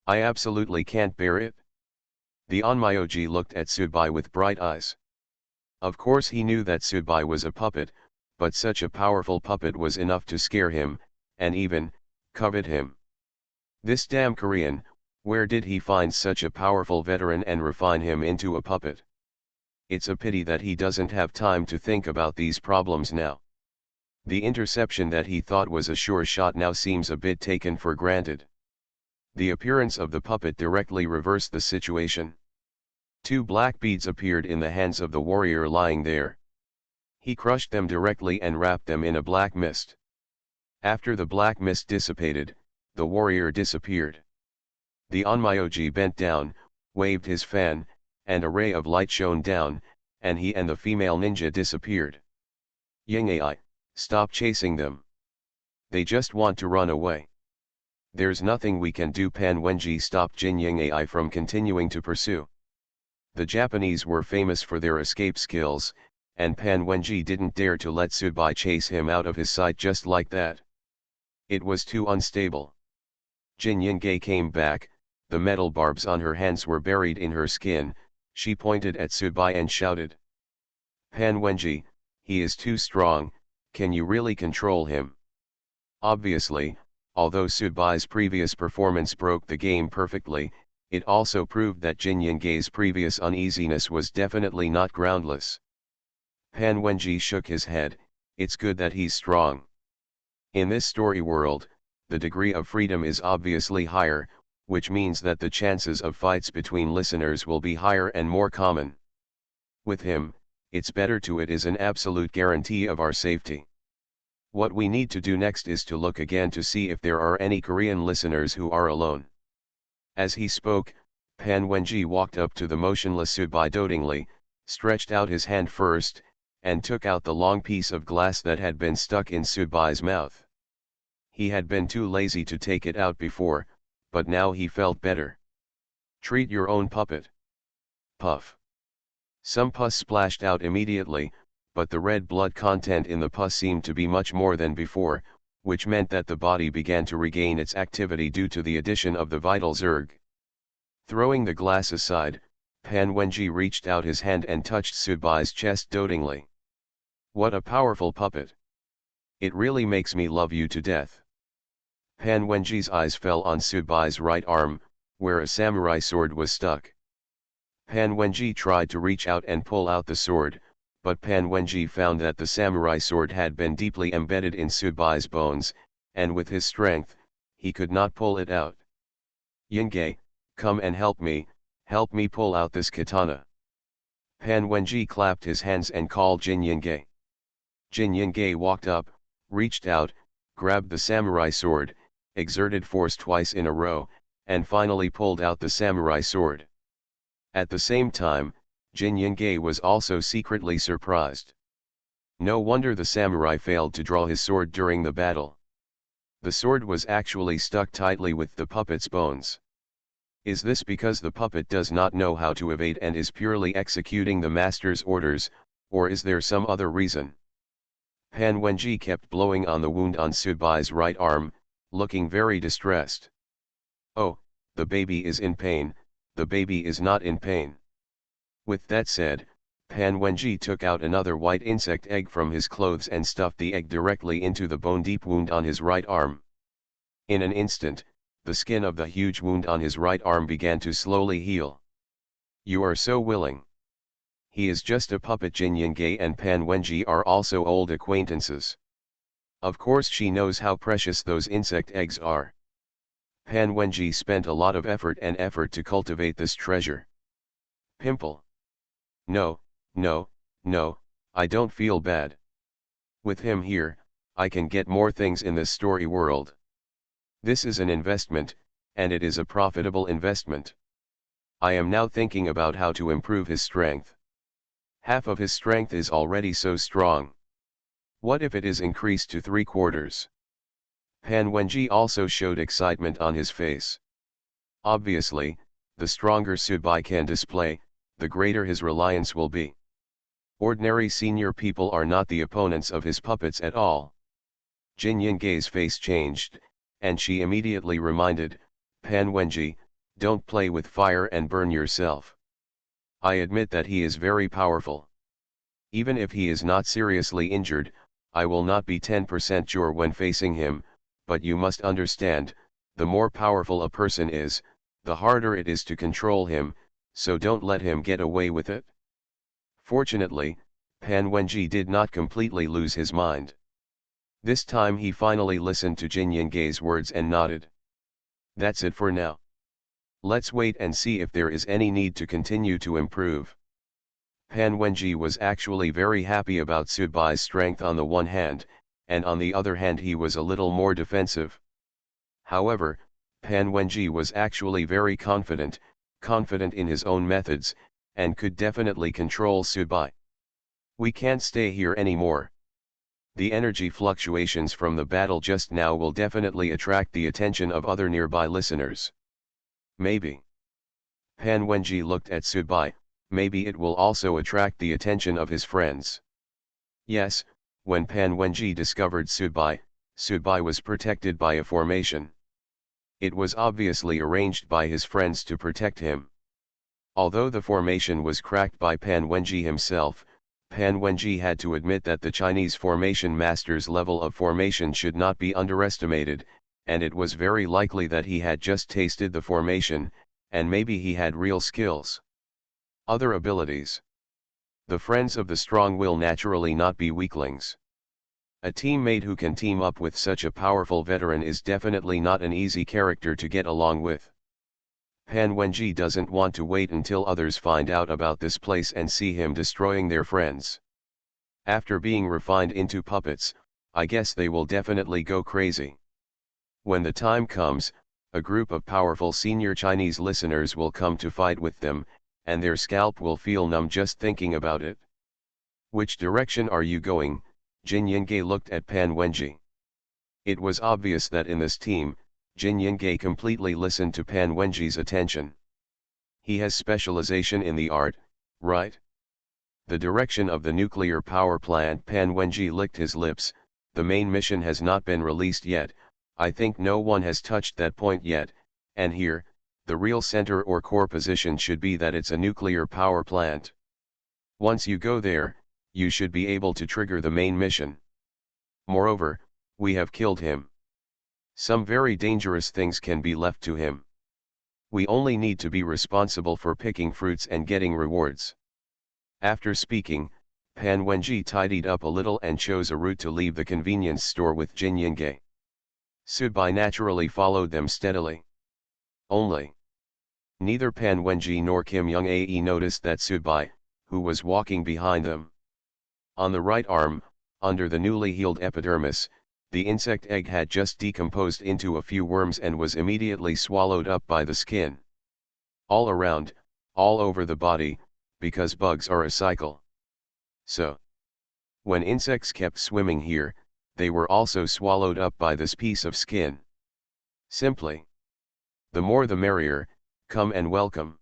I absolutely can't bear it. The onmyoji looked at Sudbai with bright eyes. Of course he knew that Sudbai was a puppet, but such a powerful puppet was enough to scare him, and even, covet him. This damn Korean, where did he find such a powerful veteran and refine him into a puppet? It's a pity that he doesn't have time to think about these problems now. The interception that he thought was a sure shot now seems a bit taken for granted. The appearance of the puppet directly reversed the situation. 2 black beads appeared in the hands of the warrior lying there. He crushed them directly and wrapped them in a black mist. After the black mist dissipated, the warrior disappeared. The onmyoji bent down, waved his fan, and a ray of light shone down, and he and the female ninja disappeared. Yingei, stop chasing them. They just want to run away. There's nothing we can do. Pan Wenji stopped Jin Yingei from continuing to pursue. The Japanese were famous for their escape skills, and Pan Wenji didn't dare to let Sudbai chase him out of his sight just like that. It was too unstable. Jin Yingei came back, the metal barbs on her hands were buried in her skin. She pointed at Sudbai and shouted. Pan Wenji, he is too strong, can you really control him? Obviously, although Sudbai's previous performance broke the game perfectly, it also proved that Jin Yingei's previous uneasiness was definitely not groundless. Pan Wenji shook his head, it's good that he's strong. In this story world, the degree of freedom is obviously higher, which means that the chances of fights between listeners will be higher and more common. With him, it's better to it is an absolute guarantee of our safety. What we need to do next is to look again to see if there are any Korean listeners who are alone. As he spoke, Pan Wenji walked up to the motionless Sudbai dotingly, stretched out his hand first, and took out the long piece of glass that had been stuck in Sudbai's mouth. He had been too lazy to take it out before, but now he felt better. Treat your own puppet. Puff. Some pus splashed out immediately, but the red blood content in the pus seemed to be much more than before, which meant that the body began to regain its activity due to the addition of the vital zerg. Throwing the glass aside, Pan Wenji reached out his hand and touched Sudbai's chest dotingly. What a powerful puppet! It really makes me love you to death. Pan Wenji's eyes fell on Sudbai's right arm, where a samurai sword was stuck. Pan Wenji tried to reach out and pull out the sword, but Pan Wenji found that the samurai sword had been deeply embedded in Sudbai's bones, and with his strength, he could not pull it out. Yingei, come and help me pull out this katana. Pan Wenji clapped his hands and called Jin Yingei. Jin Yingei walked up, reached out, grabbed the samurai sword, exerted force twice in a row, and finally pulled out the samurai sword. At the same time, Jin Yingei was also secretly surprised. No wonder the samurai failed to draw his sword during the battle. The sword was actually stuck tightly with the puppet's bones. Is this because the puppet does not know how to evade and is purely executing the master's orders, or is there some other reason? Pan Wenji kept blowing on the wound on Sudbai's right arm, looking very distressed. Oh, the baby is in pain, the baby is not in pain. With that said, Pan Wenji took out another white insect egg from his clothes and stuffed the egg directly into the bone-deep wound on his right arm. In an instant, the skin of the huge wound on his right arm began to slowly heal. You are so willing. He is just a puppet. Jin Yingei and Pan Wenji are also old acquaintances. Of course she knows how precious those insect eggs are. Pan Wenji spent a lot of effort to cultivate this treasure. Pimple. No, no, no, I don't feel bad. With him here, I can get more things in this story world. This is an investment, and it is a profitable investment. I am now thinking about how to improve his strength. Half of his strength is already so strong. What if it is increased to 3/4? Pan Wenji also showed excitement on his face. Obviously, the stronger Sudbai can display, the greater his reliance will be. Ordinary senior people are not the opponents of his puppets at all. Jin Yingei's face changed, and she immediately reminded, Pan Wenji, don't play with fire and burn yourself. I admit that he is very powerful. Even if he is not seriously injured, I will not be 10% sure when facing him, but you must understand, the more powerful a person is, the harder it is to control him, so don't let him get away with it. Fortunately, Pan Wenji did not completely lose his mind. This time he finally listened to Jin Yingei's words and nodded. That's it for now. Let's wait and see if there is any need to continue to improve. Pan Wenji was actually very happy about Sudbai's strength on the one hand, and on the other hand he was a little more defensive. However, Pan Wenji was actually very confident in his own methods, and could definitely control Sudbai. We can't stay here anymore. The energy fluctuations from the battle just now will definitely attract the attention of other nearby listeners. Maybe. Pan Wenji looked at Sudbai, maybe it will also attract the attention of his friends. Yes, when Pan Wenji discovered Sudbai was protected by a formation. It was obviously arranged by his friends to protect him. Although the formation was cracked by Pan Wenji himself, Pan Wenji had to admit that the Chinese formation master's level of formation should not be underestimated, and it was very likely that he had just tasted the formation, and maybe he had real skills. Other abilities. The friends of the strong will naturally not be weaklings. A teammate who can team up with such a powerful veteran is definitely not an easy character to get along with. Pan Wenji doesn't want to wait until others find out about this place and see him destroying their friends. After being refined into puppets, I guess they will definitely go crazy. When the time comes, a group of powerful senior Chinese listeners will come to fight with them, and their scalp will feel numb just thinking about it. Which direction are you going? Jin Yingei looked at Pan Wenji. It was obvious that in this team, Jin Yingei completely listened to Pan Wenji's attention. He has specialization in the art, right? The direction of the nuclear power plant. Pan Wenji licked his lips. The main mission has not been released yet, I think no one has touched that point yet, and here, the real center or core position should be that it's a nuclear power plant. Once you go there, you should be able to trigger the main mission. Moreover, we have killed him. Some very dangerous things can be left to him. We only need to be responsible for picking fruits and getting rewards. After speaking, Pan Wenji tidied up a little and chose a route to leave the convenience store with Jin Yingei. Sudbai naturally followed them steadily. Only. Neither Pan Wenji nor Kim Young-ae noticed that Sudbai, who was walking behind them. On the right arm, under the newly healed epidermis, the insect egg had just decomposed into a few worms and was immediately swallowed up by the skin. All around, all over the body, because bugs are a cycle. So, when insects kept swimming here, they were also swallowed up by this piece of skin. Simply. The more the merrier, come and welcome.